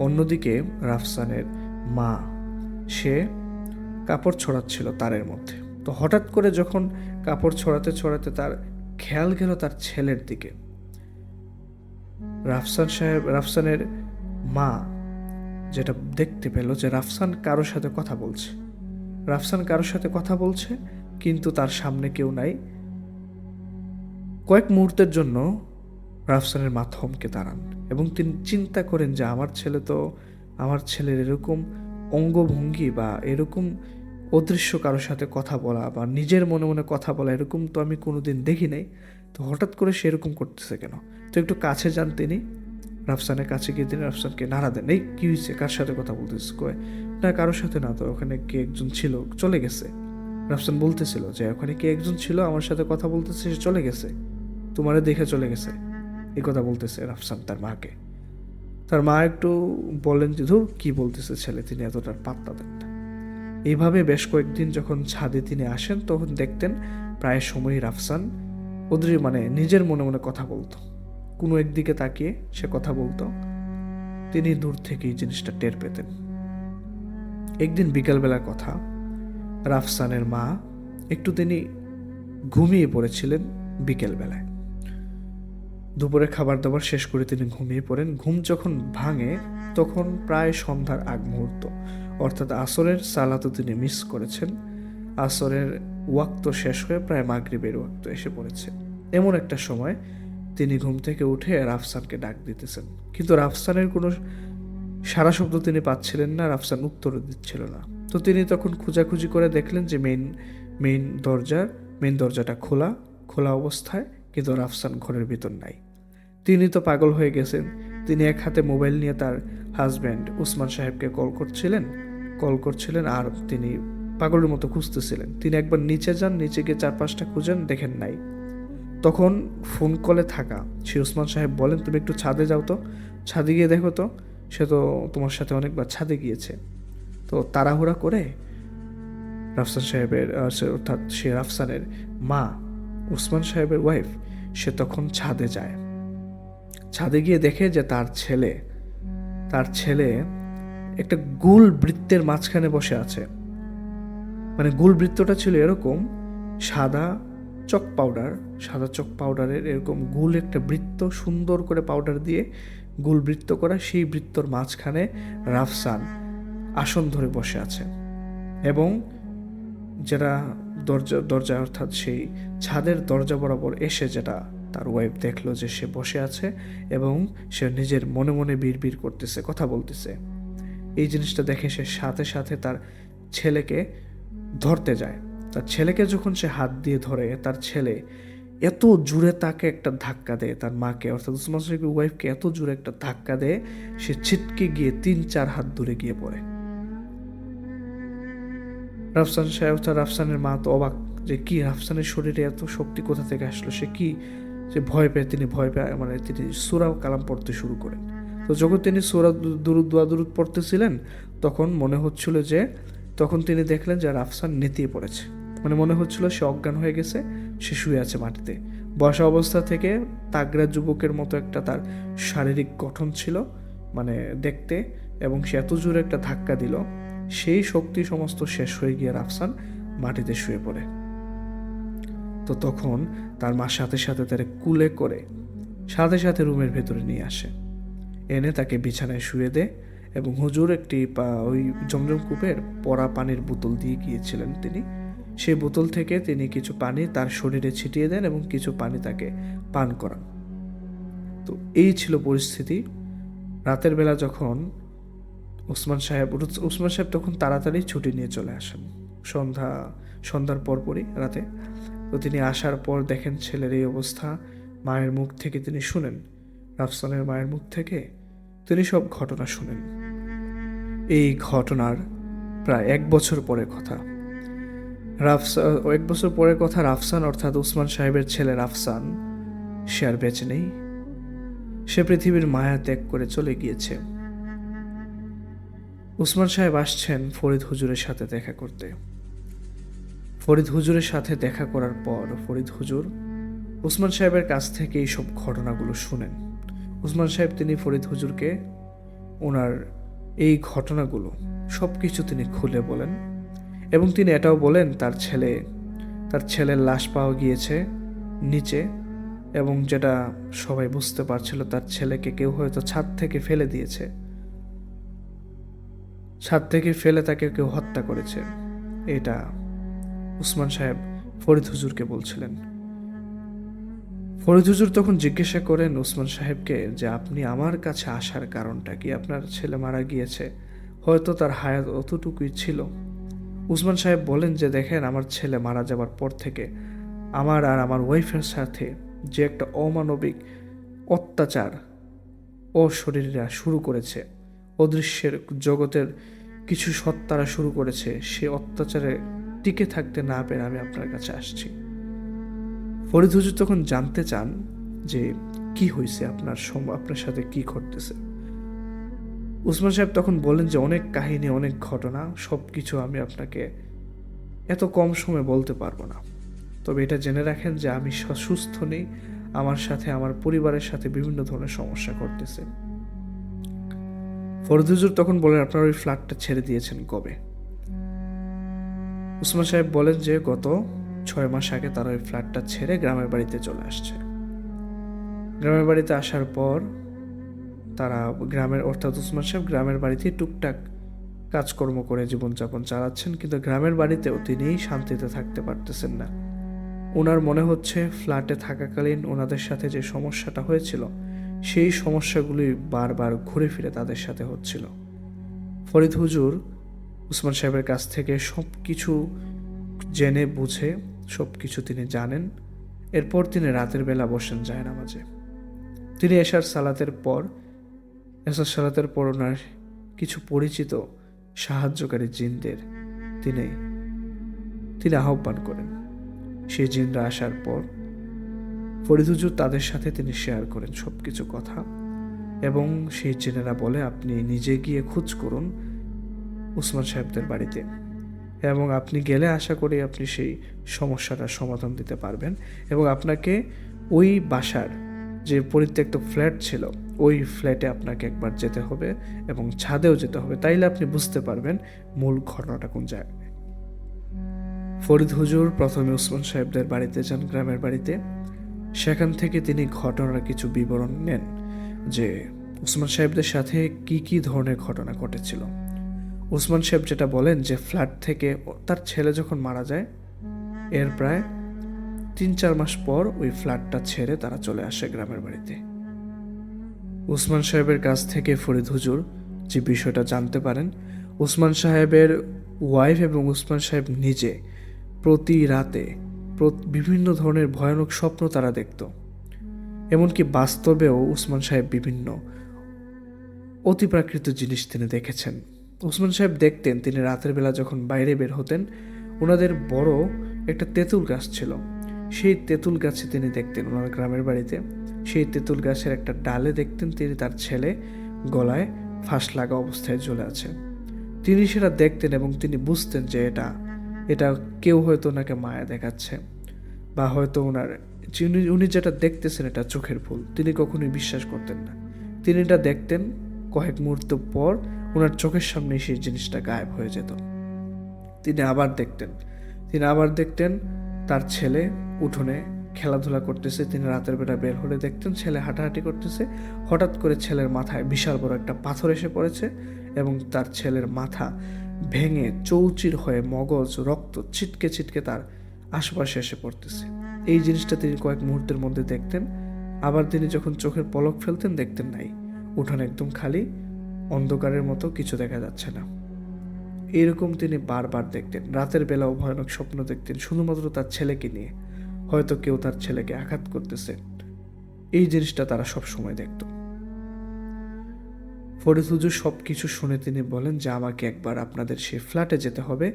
অন্যদিকে রাফসানের মা, সে কাপড় ছড়াচ্ছিল তারের মধ্যে। তো হঠাৎ করে যখন কাপড় ছড়াতে ছড়াতে তার খেয়াল গেল তার ছেলের দিকে। রাফসানের মা যেটা দেখতে পেল যে রাফসান কারোর সাথে কথা বলছে, কিন্তু তার সামনে কেউ নাই। কয়েক মুহূর্তের জন্য রাফসানের মা থমকে দাঁড়ান এবং তিনি চিন্তা করেন যে আমার ছেলের এরকম অঙ্গভঙ্গি বা এরকম অদৃশ্য কারোর সাথে কথা বলা বা নিজের মনে মনে কথা বলা, এরকম তো আমি কোনোদিন দেখি নাই। তো হঠাৎ করে সে এরকম করতেছে কেন? তো একটু কাছে যান তিনি, রাফসানের কাছে গিয়ে তিনি রাফসানকে নাড়া দেন। এই কি হয়েছে, কার সাথে কথা বলতেছিস? কয় না, কারোর সাথে না, তো ওখানে কে একজন ছিল, চলে গেছে। রাফসান বলতেছিল যে ওখানে কে একজন ছিল, আমার সাথে কথা বলতেছে, সে চলে গেছে, তোমারে দেখে চলে গেছে, এই কথা বলতেছে রাফসান তার মাকে। তার মা একটু বলেন যে ধুর কি বলতেছে ছেলে, তিনি এতটার পাত্তা দেন না। এইভাবে বেশ কয়েকদিন যখন ছাদে তিনি আসেন তখন দেখতেন প্রায় সময়ই রাফসান নিজের মনে মনে কথা বলতো, কোনো একদিকে তাকিয়ে সে কথা বলতো। তিনি দূর থেকে এই জিনিসটা টের পেতেন। একদিন বিকালবেলার কথা, রাফসানের মা তিনি ঘুমিয়ে পড়েছিলেন বিকেলবেলায়। দুপুরে খাবার দাবার শেষ করে তিনি ঘুমিয়ে পড়েন। ঘুম যখন ভাঙে তখন প্রায় সন্ধ্যার আগ মুহূর্ত, অর্থাৎ আসরের সালাতও তিনি মিস করেছেন। আসরের ওয়াক্ত শেষ হয়ে প্রায় মাগরিবের ওয়াক্ত এসে পড়েছে। এমন একটা সময় তিনি ঘুম থেকে উঠে রাফসানকে ডাক দিতেছেন, কিন্তু রাফসানের কোনো সারা শব্দ তিনি পাচ্ছিলেন না, রাফসান উত্তর দিচ্ছিল না। তো তিনি তখন খোঁজাখুঁজি করে দেখলেন যে মেইন দরজাটা খোলা অবস্থায়, কিন্তু রাফসান ঘরের ভিতর নাই। তিনি তো পাগল হয়ে গেছেন। তিনি এক হাতে মোবাইল নিয়ে তার হাজব্যান্ড উসমান সাহেবকে কল করছিলেন, আর তিনি পাগলের মতো খুঁজতেছিলেন। তিনি একবার নিচে যান, নিচে গিয়ে চারপাশটা খুঁজেন, দেখেন নাই। তখন ফোন কলে থাকা সে ওসমান সাহেব বলেন, তুমি একটু ছাদে যাও তো, ছাদে গিয়ে দেখো তো, সে তো তোমার সাথে অনেকবার ছাদে গিয়েছে। তো তাড়াহুড়া করে রাফসান সাহেবের অর্থাৎ সে রাফসানের মা, ওসমান সাহেবের ওয়াইফ, সে তখন ছাদে যায়। ছাদে গিয়ে দেখে যে তার ছেলে একটা গোল বৃত্তের মাঝখানে বসে আছে। মানে গোল বৃত্তটা ছিল এরকম, সাদা চক পাউডারের এরকম গোল একটা বৃত্ত, সুন্দর করে পাউডার দিয়ে গোল বৃত্ত করা। সেই বৃত্তর মাঝখানে রাফসান আসন ধরে বসে আছে। এবং যেটা দরজা অর্থাৎ সেই ছাদের দরজা বরাবর এসে যেটা তার ওয়াইফ দেখলো যে সে বসে আছে এবং সে নিজের মনে মনে বিড়বিড় করতেছে, কথা বলতেছে। এই জিনিসটা দেখে সে সাথে সাথে তার ছেলেকে ধরতে যায়। তার ছেলেকে যখন সে হাত দিয়ে ধরে, তার ছেলে এত জোরে তাকে একটা ধাক্কা দেয়, তার মাকে অর্থাৎ ওসমান সাহেবের ওয়াইফকে এত জোরে একটা ধাক্কা দেয়, সে ছিটকে গিয়ে 3-4 হাত দূরে গিয়ে পড়ে। রাফসান সাহেব অর্থাৎ রাফসানের মা তো অবাক যে কি, রাফসানের শরীরে এত শক্তি কোথা থেকে আসলো, সে ভয় পেয়ে মানে তিনি সূরা কালাম পড়তে শুরু করেন। তো যখন তিনি সূরা দুরুদ পড়তেছিলেন, তখন মনে হচ্ছিল যে তখন তিনি দেখলেন যে রাফসান নেতিয়ে পড়েছে। মানে মনে হচ্ছিল সে অজ্ঞান হয়ে গেছে, সে শুয়ে আছে মাটিতে। বসা অবস্থা থেকে তাগড়া যুবকের মতো একটা তার শারীরিক গঠন ছিল মানে দেখতে, এবং সে এত জোরে একটা ধাক্কা দিল, সেই শক্তি সমস্ত শেষ হয়ে গিয়ে রাফসান মাটিতে শুয়ে পড়ে। তো তখন তার মা সাথে সাথে তার কুলে করে সাথে সাথে রুমের ভেতরে নিয়ে আসে, এনে তাকে বিছানায় শুয়ে দেয়। এবং হুজুর একটি ওই জমজম কূপের পরা পানির বোতল দিয়ে গিয়েছিলেন তিনি, সেই বোতল থেকে তিনি কিছু পানি তার শরীরে ছিটিয়ে দেন এবং কিছু পানি তাকে পান করান। তো এই ছিল পরিস্থিতি। রাতের বেলা যখন ওসমান সাহেব তখন তাড়াতাড়ি ছুটি নিয়ে চলে আসেন, সন্ধ্যার পরপরই রাতে। তো তিনি আসার পর দেখেন ছেলের এই অবস্থা। মায়ের মুখ থেকে তিনি শুনেন, রাফসানের মায়ের মুখ থেকে তিনি সব ঘটনা শুনেন। এই ঘটনার প্রায় 1 বছর পরের কথা। 1 বছর পরের কথা। রাফসান অর্থাৎ ওসমান সাহেবের ছেলে রাফসান সে আর বেঁচে নেই, সে পৃথিবীর মায়া ত্যাগ করে চলে গিয়েছে। ওসমান সাহেব আসছেন ফরিদ হুজুরের সাথে দেখা করতে। ফরিদ হুজুরের সাথে দেখা করার পর ফরিদ হুজুর ওসমান সাহেবের কাছ থেকে এই সব ঘটনাগুলো শুনেন। ওসমান সাহেব তিনি ফরিদ হুজুরকে ওনার এই ঘটনাগুলো সব কিছু তিনি খুলে বলেন, এবং তিনি এটাও বলেন তার ছেলের লাশ পাওয়া গিয়েছে নিচে, এবং যেটা সবাই বুঝতে পারছিল তার ছেলেকে কেউ হয়তো ছাদ থেকে ফেলে দিয়েছে, ছাদ থেকে ফেলে তাকে কেউ হত্যা করেছে। এটা ওসমান সাহেব ফরিদ হুজুরকে বলছিলেন। ফরিদ হুজুর তখন জিজ্ঞাসা করেন ওসমান সাহেবকে যে আপনি আমার কাছে আসার কারণটা কি? আপনার ছেলে মারা গিয়েছে, হয়তো তার হায়াত অতটুকুই ছিল। ওসমান সাহেব বলেন যে দেখেন, আমার ছেলে মারা যাবার পর থেকে আমার আর আমার ওয়াইফের সাথে যে একটা অমানবিক অত্যাচার অশরীররা শুরু করেছে, অদৃশ্যের জগতের কিছু সত্তারা শুরু করেছে, সে অত্যাচারে টিকে থাকতে না পেরে আমি আপনার কাছে আসছি। ফরিদ হুজুর তখন জানতে চান যে কি হয়েছে, আপনার সাথে কি ঘটতেছে। ওসমান সাহেব তখন বলেন যে অনেক কাহিনী, অনেক ঘটনা, সব কিছু আমি আপনাকে এত কম সময়ে বলতে পারবো না। তবে এটা জেনে রাখেন যে আমি সুস্থ নেই, আমার সাথে আমার পরিবারের সাথে বিভিন্ন ধরনের সমস্যা ঘটতেছে। ফরিদ হুজুর তখন বলেন আপনার ওই ফ্ল্যাটটা ছেড়ে দিয়েছেন কবে? ওসমান সাহেব বলেন যে গত 6 মাস আগে তারা ওই ফ্ল্যাটটা ছেড়ে গ্রামের বাড়িতে চলে আসছে। গ্রামের বাড়িতে আসার পর তারা অর্থাৎ ওসমান সাহেব গ্রামের বাড়িতে টুকটাক কাজকর্ম করে জীবনযাপন চালাচ্ছেন, কিন্তু গ্রামের বাড়িতেও তিনি শান্তিতে থাকতে পারতেছেন না। ওনার মনে হচ্ছে ফ্ল্যাটে থাকাকালীন ওনাদের সাথে যে সমস্যাটা হয়েছিল, সেই সমস্যাগুলি বারবার ঘুরে ফিরে তাদের সাথে হচ্ছিল। ফরিদ হুজুর ওসমান সাহেবের কাছ থেকে সব কিছু জেনে বুঝে সব কিছু তিনি জানেন। এরপর তিনি রাতের বেলা বসেন জায়নামাজে। তিনি এশার সালাতের পর ওনার কিছু পরিচিত সাহায্যকারী জিনদের তিনি তিনি আহ্বান করেন। সেই জিনরা আসার পর ফরিদ হুজুর তাদের সাথে তিনি শেয়ার করেন সব কিছু কথা, এবং সেই জিনেরা বলে আপনি নিজে গিয়ে খোঁজ করুন উসমান সাহেবদের বাড়িতে, এবং আপনি গেলে আশা করি আপনি সেই সমস্যাটার সমাধান দিতে পারবেন, এবং আপনাকে ওই বাসার যে পরিত্যক্ত ফ্ল্যাট ছিল ওই ফ্ল্যাটে আপনাকে একবার যেতে হবে এবং ছাদেও যেতে হবে, তাইলে আপনি বুঝতে পারবেন মূল ঘটনাটা কোন জায়গায়। ফরিদ হুজুর প্রথমে উসমান সাহেবদের বাড়িতে যান, গ্রামের বাড়িতে। সেখান থেকে তিনি ঘটনার কিছু বিবরণ নেন যে উসমান সাহেবদের সাথে কি কি ধরনের ঘটনা ঘটেছিল। উসমান সাহেব যেটা বলেন যে ফ্ল্যাট থেকে তার ছেলে যখন মারা যায় এর প্রায় 3-4 মাস পর ওই ফ্ল্যাটটা ছেড়ে তারা চলে আসে গ্রামের বাড়িতে। উসমান সাহেবের কাছ থেকে ফরিদ হুজুর যে বিষয়টা জানতে পারেন, উসমান সাহেবের ওয়াইফ এবং উসমান সাহেব নিজে প্রতি রাতে বিভিন্ন ধরনের ভয়ানক স্বপ্ন তারা দেখত। এমনকি বাস্তবেও উসমান সাহেব বিভিন্ন অতিপ্রাকৃত জিনিস তিনি দেখেছেন। উসমান সাহেব দেখতেন তিনি রাতের বেলা যখন বাইরে বের হতেন, ওনাদের বড় একটা তেঁতুল গাছ ছিল, সেই তেঁতুল গাছে তিনি দেখতেন ওনার গ্রামের বাড়িতে, সেই তেঁতুল গাছের একটা ডালে দেখতেন তিনি তার ছেলে গলায় ফাঁস লাগা অবস্থায় ঝুলে আছে। তিনি সেটা দেখতেন এবং তিনি বুঝতেন যে এটা কেউ হয়তো ওনাকে মায়া দেখাচ্ছে, বা হয়তো উনি যেটা দেখতেছেন এটা চোখের ভুল। তিনি কখনোই বিশ্বাস করতেন না। তিনি এটা দেখতেন, কয়েক মুহূর্ত পর ওনার চোখের সামনে সেই জিনিসটা গায়েব হয়ে যেত। তিনি আবার দেখতেন তার ছেলে উঠোনে খেলাধুলা করতেছে। তিনি রাতের বেলা বের হলে দেখতেন ছেলে হাঁটাহাঁটি করতেছে। হঠাৎ করে ছেলের মাথায় বিশাল বড় একটা পাথর এসে পড়েছে এবং তার ছেলের মাথা ভেঙে চৌচির হয়ে মগজ রক্ত ছিটকে ছিটকে তার আশেপাশে এসে পড়তেছে। এই জিনিসটা তিনি কয়েক মুহূর্তের মধ্যে দেখতেন। আবার তিনি যখন চোখের পলক ফেলতেন দেখতেন নাই, উঠোন একদম খালি, অন্ধকারের মতো, কিছু দেখা যাচ্ছে না। এরকম তিনি বারবার দেখতেন। রাতের বেলাও ভয়ানক স্বপ্ন দেখতেন, শুধুমাত্র তার ছেলেকে নিয়ে, হয়তো কেউ তার ছেলেকে আঘাত করতেছে। এই জিনিসটা তারা সব সময় দেখত। ফরিদ হুজুর সব কিছু শুনে তিনি বলেন যে আমাকে একবার আপনাদের সেই ফ্ল্যাটে যেতে হবে,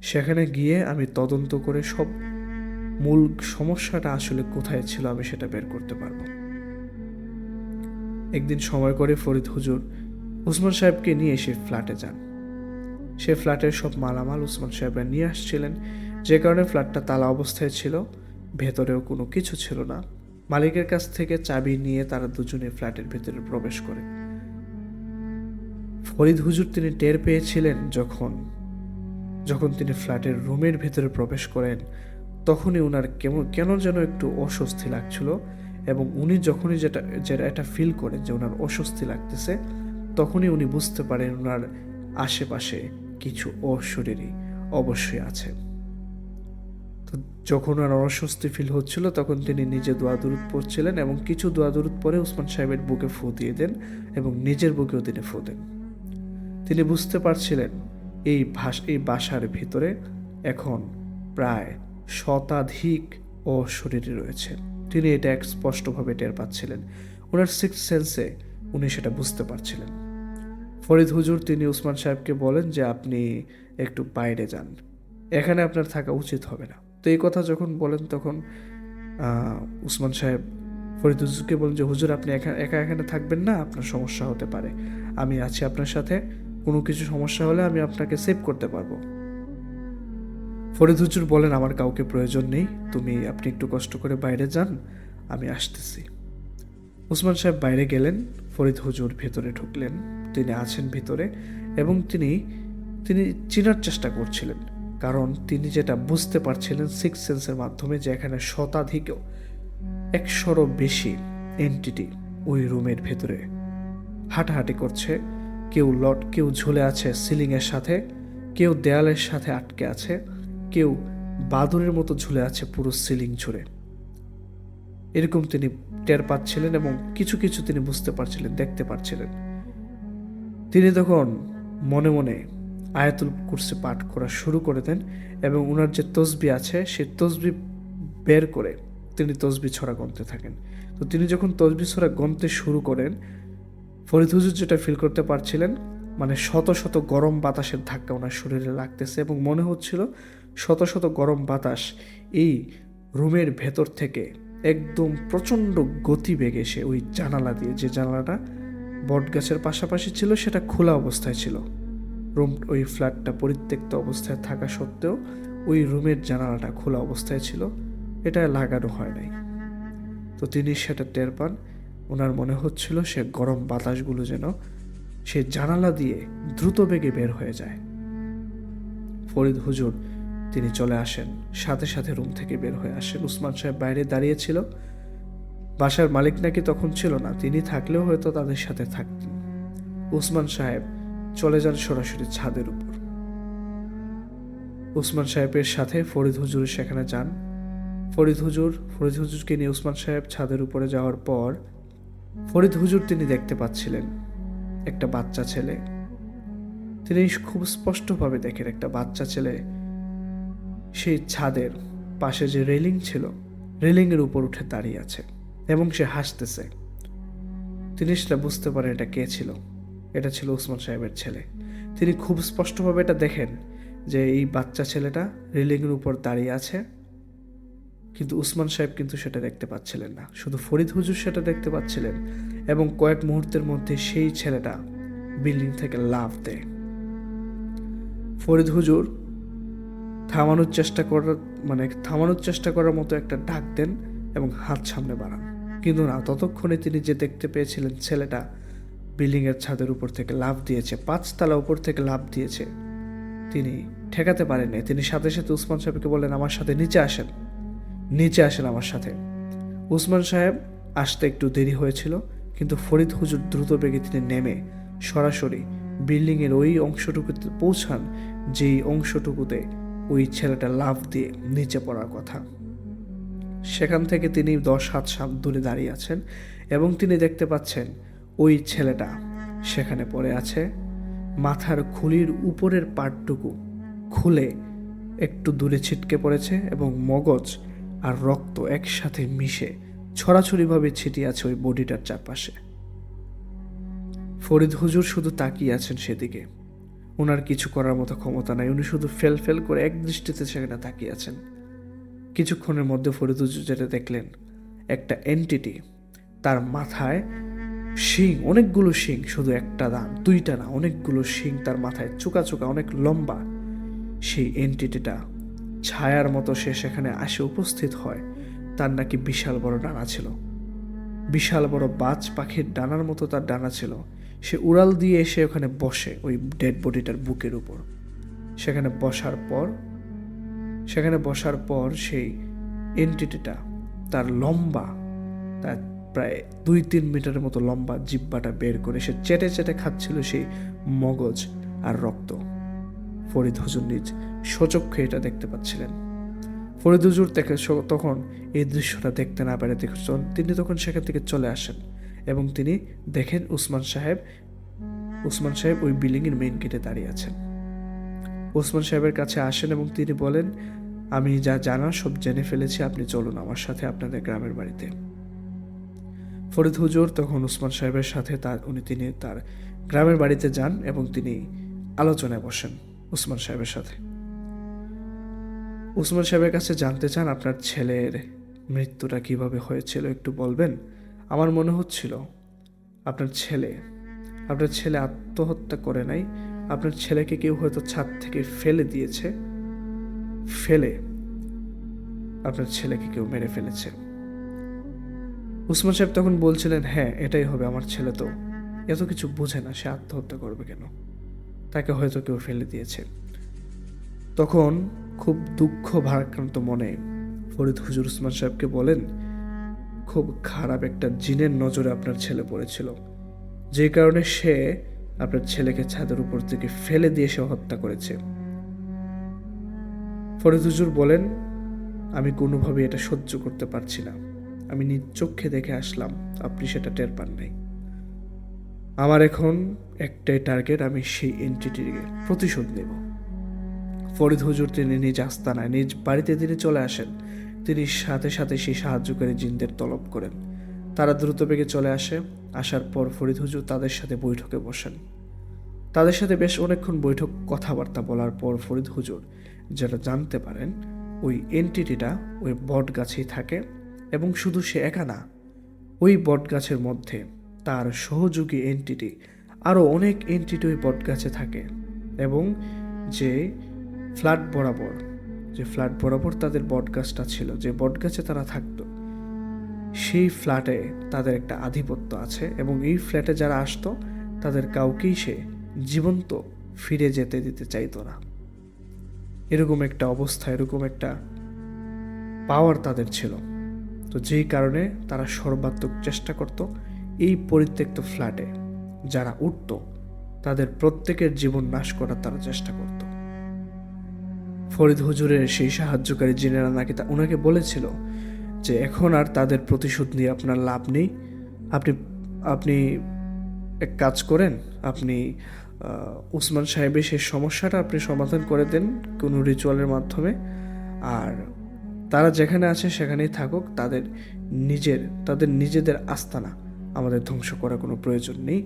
সেখানে গিয়ে আমি তদন্ত করে সব মূল সমস্যাটা আসলে কোথায় ছিল আমি সেটা বের করতে পারবো। একদিন সময় করে ফরিদ হুজুর উসমান সাহেবকে নিয়ে সেই ফ্ল্যাটে যান। সে ফ্ল্যাটের সব মালামাল উসমান সাহেবরা নিয়ে আসছিলেন, যে কারণে ফ্ল্যাটটা তালা অবস্থায় ছিল, ভেতরেও কোনো কিছু ছিল না। মালিকের কাছ থেকে চাবি নিয়ে তারা দুজনে ফ্ল্যাটের ভেতরে প্রবেশ করে। ফরিদ হুজুর তিনি টের পেয়েছিলেন যখন তিনি ফ্ল্যাটের রুমের ভেতরে প্রবেশ করেন, তখনই ওনার কেন যেন একটু অস্বস্তি লাগছিল, এবং উনি যখনই যেটা এটা ফিল করেন যে ওনার অস্বস্তি লাগতেছে, তখনই উনি বুঝতে পারেন ওনার আশেপাশে কিছু অশরীরী অবশ্যই আছে। তো যখন ওনার অস্বস্তি ফিল হচ্ছিল তখন তিনি নিজে দোয়া দুরুদ পড়ছিলেন, এবং কিছু দোয়া দুরুদ পরে উসমান সাহেবের বুকে ফু দিয়ে দেন এবং নিজের বুকেও তিনি ফু দেন। তিনি বুঝতে পারছিলেন এই বাসার ভিতরে এখন প্রায় শতাধিক অশরীরী রয়েছে। তিনি এটা স্পষ্টভাবে টের পাচ্ছিলেন। ওনার সিক্স সেন্সে উনি সেটা বুঝতে পারছিলেন। ফরিদ হুজুর তিনি উসমান সাহেবকে বলেন যে আপনি একটু বাইরে যান, এখানে আপনার থাকা উচিত হবে না। তো এই কথা যখন বলেন তখন উসমান সাহেব ফরিদ হুজুরকে বলেন যে হুজুর আপনি একা এখানে থাকবেন না, আপনার সমস্যা হতে পারে, আমি আছি আপনার সাথে, কোনো কিছু সমস্যা হলে আমি আপনাকে সেভ করতে পারবো। ফরিদ হুজুর বলেন আমার কাউকে প্রয়োজন নেই, আপনি একটু কষ্ট করে বাইরে যান, আমি আসতেছি। উসমান সাহেব বাইরে গেলেন, ফরিদ হুজুর ভেতরে ঢুকলেন। তিনি আছেন ভিতরে এবং তিনি চেনার চেষ্টা করছিলেন, কারণ তিনি যেটা বুঝতে পারছিলেন সিক্স সেন্সের মাধ্যমে যে এখানে শতাধিক 100-রও বেশি এন্টিটি ওই রুমের ভেতরে হাঁটাহাঁটি করছে। কেউ ঝুলে আছে সিলিংয়ের সাথে, কেউ দেয়ালের সাথে আটকে আছে, কেউ বাদুড়ের মতো ঝুলে আছে পুরো সিলিং জুড়ে। এরকম তিনি টের পাচ্ছিলেন এবং কিছু কিছু তিনি বুঝতে পারছিলেন, দেখতে পারছিলেন। তিনি তখন মনে মনে আয়াতুল কুরসি পাঠ করা শুরু করে দেন এবং ওনার যে তসবি আছে সেই তসবি বের করে তিনি তসবি ছড়া গুনতে থাকেন। তো তিনি যখন তসবি ছড়া গুনতে শুরু করেন, ফরিদ হুজুর যেটা ফিল করতে পারছিলেন, মানে শত শত গরম বাতাসের ধাক্কা ওনার শরীরে লাগতেছে এবং মনে হচ্ছিল শত শত গরম বাতাস এই রুমের ভেতর থেকে একদম প্রচণ্ড গতিবেগে সে ওই জানালা দিয়ে, যে জানালাটা বটগাছের পাশাপাশি ছিল সেটা খোলা অবস্থায় ছিল, ওই ফ্ল্যাটটা পরিত্যক্ত অবস্থায় থাকা সত্ত্বেও ওই রুমের জানালাটা খোলা অবস্থায় ছিল, এটা লাগানো হয় নাই। তো তিনি সেটা টের পান। ওনার মনে হচ্ছিল সে গরম বাতাসগুলো যেন সে জানালা দিয়ে দ্রুত বেগে বের হয়ে যায়। ফরিদ হুজুর তিনি চলে আসেন, সাথে সাথে রুম থেকে বের হয়ে আসেন। উসমান সাহেব বাইরে দাঁড়িয়েছিল। বাসার মালিক নাকি তখন ছিল না, তিনি থাকলেও হয়তো তাদের সাথে থাকতেন। উসমান সাহেব চলে যান সরাসরি ছাদের উপর। উসমান সাহেবের সাথে ফরিদ হুজুর সেখানে যান। ফরিদ হুজুরকে নিয়ে উসমান সাহেব ছাদের উপরে যাওয়ার পর ফরিদ হুজুর তিনি দেখতে পাচ্ছিলেন একটা বাচ্চা ছেলে। তিনি খুব স্পষ্টভাবে দেখেন একটা বাচ্চা ছেলে সেই ছাদের পাশে যে রেলিং ছিল, রেলিংয়ের উপর উঠে দাঁড়িয়ে আছে এবং সে হাসতেছে। তিনি সেটা বুঝতে পারেন এটা কে ছিল। এটা ছিল উসমান সাহেবের ছেলে। তিনি খুব স্পষ্টভাবে এটা দেখেন যে এই বাচ্চা ছেলেটা রেলিংয়ের উপর দাঁড়িয়ে আছে, কিন্তু উসমান সাহেব কিন্তু সেটা দেখতে পাচ্ছিলেন না, শুধু ফরিদ হুজুর সেটা দেখতে পাচ্ছিলেন। এবং কয়েক মুহূর্তের মধ্যে সেই ছেলেটা বিল্ডিং থেকে লাফ দেয়। ফরিদ হুজুর থামানোর চেষ্টা করার মতো একটা ডাক দেন এবং হাত সামনে বাড়ান, কিন্তু না, ততক্ষণে তিনি যে দেখতে পেয়েছিলেন ছেলেটা বিল্ডিংয়ের ছাদের উপর থেকে লাফ দিয়েছে, 5 তলা উপর থেকে লাফ দিয়েছে, তিনি ঠেকাতে পারেননি। তিনি সাথে সাথে উসমান সাহেবকে বললেন, আমার সাথে নিচে আসেন আমার সাথে। উসমান সাহেব আসতে একটু দেরি হয়েছিল, কিন্তু ফরিদ হুজুর দ্রুত বেগে তিনি নেমে সরাসরি বিল্ডিংয়ের ওই অংশটুকুতে পৌঁছান যেই অংশটুকুতে ওই ছেলেটা লাফ দিয়ে নিচে পড়ার কথা। সেখান থেকে তিনি 10 হাত দূরে দাঁড়িয়ে আছেন এবং তিনি দেখতে পাচ্ছেন ওই ছেলেটা সেখানে পড়ে আছে। মাথার খুলির উপরের পার্টটুকু খুলে একটু দূরে ছিটকে পড়েছে এবং মগজ আর রক্ত একসাথে মিশে ছড়াছড়িভাবে ছিটিয়ে আছে ওই বডিটার চারপাশে। ফরিদ হুজুর শুধু তাকিয়ে আছেন সেদিকে। ওনার কিছু করার মতো ক্ষমতা নাই, উনি শুধু ফেল করে এক দৃষ্টিতে সেখানে তাকিয়ে আছেন। কিছুক্ষণের মধ্যে ফরিদ হুজুর যেটা দেখলেন, একটা এন্টিটি, তার মাথায় শিং, অনেকগুলো শিং, শুধু একটা দান, 2টা না, অনেকগুলো শিং তার মাথায়, চোকা অনেক লম্বা। সেই এন্টিটিটা ছায়ার মতো সে সেখানে আসে উপস্থিত হয়। তার নাকি বিশাল বড় ডানা ছিল, বিশাল বড় বাজ পাখির ডানার মতো তার ডানা ছিল। সে উড়াল দিয়ে এসে ওখানে বসে ওই ডেড বডিটার বুকের উপর। সেখানে বসার পর সেই এন্টিটিটা তার প্রায় 2-3 মিটারের মতো লম্বা জিহ্বাটা বের করে সে চেটে খাচ্ছিল সেই মগজ আর রক্ত। ফরিদ হুজুর নিজ স্বচক্ষে এটা দেখতে পাচ্ছিলেন। ফরিদ হুজুর তখন এই দৃশ্যটা দেখতে না পারে তিনি তখন সেখান থেকে চলে আসেন এবং তিনি দেখেন উসমান সাহেব ওই বিল্ডিংয়ের মেইন গেটে দাঁড়িয়ে আছেন। উসমান সাহেবের কাছে আসেন এবং তিনি বলেন, আমি যা জানার সব জেনে ফেলেছি, আপনি চলুন আমার সাথে আপনাদের গ্রামের বাড়িতে। ফরিদ হুজুর তখন উসমান সাহেবের সাথে তিনি তার গ্রামের বাড়িতে যান এবং তিনি আলোচনায় বসেন উসমান সাহেবের সাথে। উসমান সাহেবের কাছে জানতে চান, আপনার ছেলের মৃত্যুটা কিভাবে হয়েছিল একটু বলবেন? আমার মনে হচ্ছিল আপনার ছেলে আত্মহত্যা করে নাই, আপনার ছেলেকে কেউ হয়তো ছাদ থেকে ফেলে আপনার ছেলেকে কেউ মেরে ফেলেছে। উসমান সাহেব তখন বলছিলেন, হ্যাঁ এটাই হবে, আমার ছেলে তো এত কিছু বোঝে না, সে আত্মহত্যা করবে কেন, তাকে হয়তো কেউ ফেলে দিয়েছে। তখন খুব দুঃখ ভারাক্রান্ত মনে ফরিদ হুজুর উসমান সাহেবকে বলেন, খুব খারাপ একটা জিনের নজরে আপনার ছেলে পড়েছিল, যে কারণে সে আপনার ছেলেকে ছাদের উপর থেকে ফেলে দিয়ে সে হত্যা করেছে। ফরিদ হুজুর বলেন, আমি কোনোভাবে এটা সহ্য করতে পারছি না, আমি নিজ চোখে দেখে আসলাম, আপনি সেটা টের পান নাই। আমার এখন একটাই টার্গেট, আমি সেই এন্টিটিকে প্রতিশোধ নেব। ফরিদ হুজুর তিনি নিজ আস্তানায়, নিজ বাড়িতে তিনি চলে আসেন। তিনি সাথে সাথে সেই সাহায্যকারী জিনদের তলব করেন। তারা দ্রুত বেগে চলে আসার পর ফরিদ হুজুর তাদের সাথে বৈঠকে বসেন। তাদের সাথে বেশ অনেকক্ষণ বৈঠক কথাবার্তা বলার পর ফরিদ হুজুর যেটা জানতে পারেন, ওই এন্টিটিটা ওই বট গাছেই থাকে এবং শুধু সে একা না, ওই বট গাছের মধ্যে তার সহযোগী এন্টিটি আরও অনেক এন্টিটি ওই বট গাছে থাকে এবং যে ফ্ল্যাট বরাবর তাদের বট গাছটা ছিল, যে বট গাছে তারা থাকতো, সেই ফ্ল্যাটে তাদের একটা আধিপত্য আছে এবং এই ফ্ল্যাটে যারা আসতো তাদের কাউকেই সে জীবন্ত ফিরে যেতে দিতে চাইতো না। এরকম একটা অবস্থা, এরকম একটা পাওয়ার তাদের ছিল। তো যেই কারণে তারা সর্বাত্মক চেষ্টা করত এই পরিত্যক্ত ফ্ল্যাটে যারা উঠত তাদের প্রত্যেকের জীবন নাশ করার তারা চেষ্টা করত। ফরিদ হুজুরের সেই সাহায্যকারী জিনেরা নাকি ওনাকে বলেছিল যে এখন আর তাদের প্রতিশোধ নিয়ে আপনার লাভ নেই, আপনি আপনি এক কাজ করেন, আপনি উসমান সাহেবের সেই সমস্যাটা আপনি সমাধান করে দেন কোনো রিচুয়ালের মাধ্যমে, আর তারা যেখানে আছে সেখানেই থাকুক, তাদের নিজেদের আস্তানা আমাদের ধ্বংস করার কোনো প্রয়োজন নেই।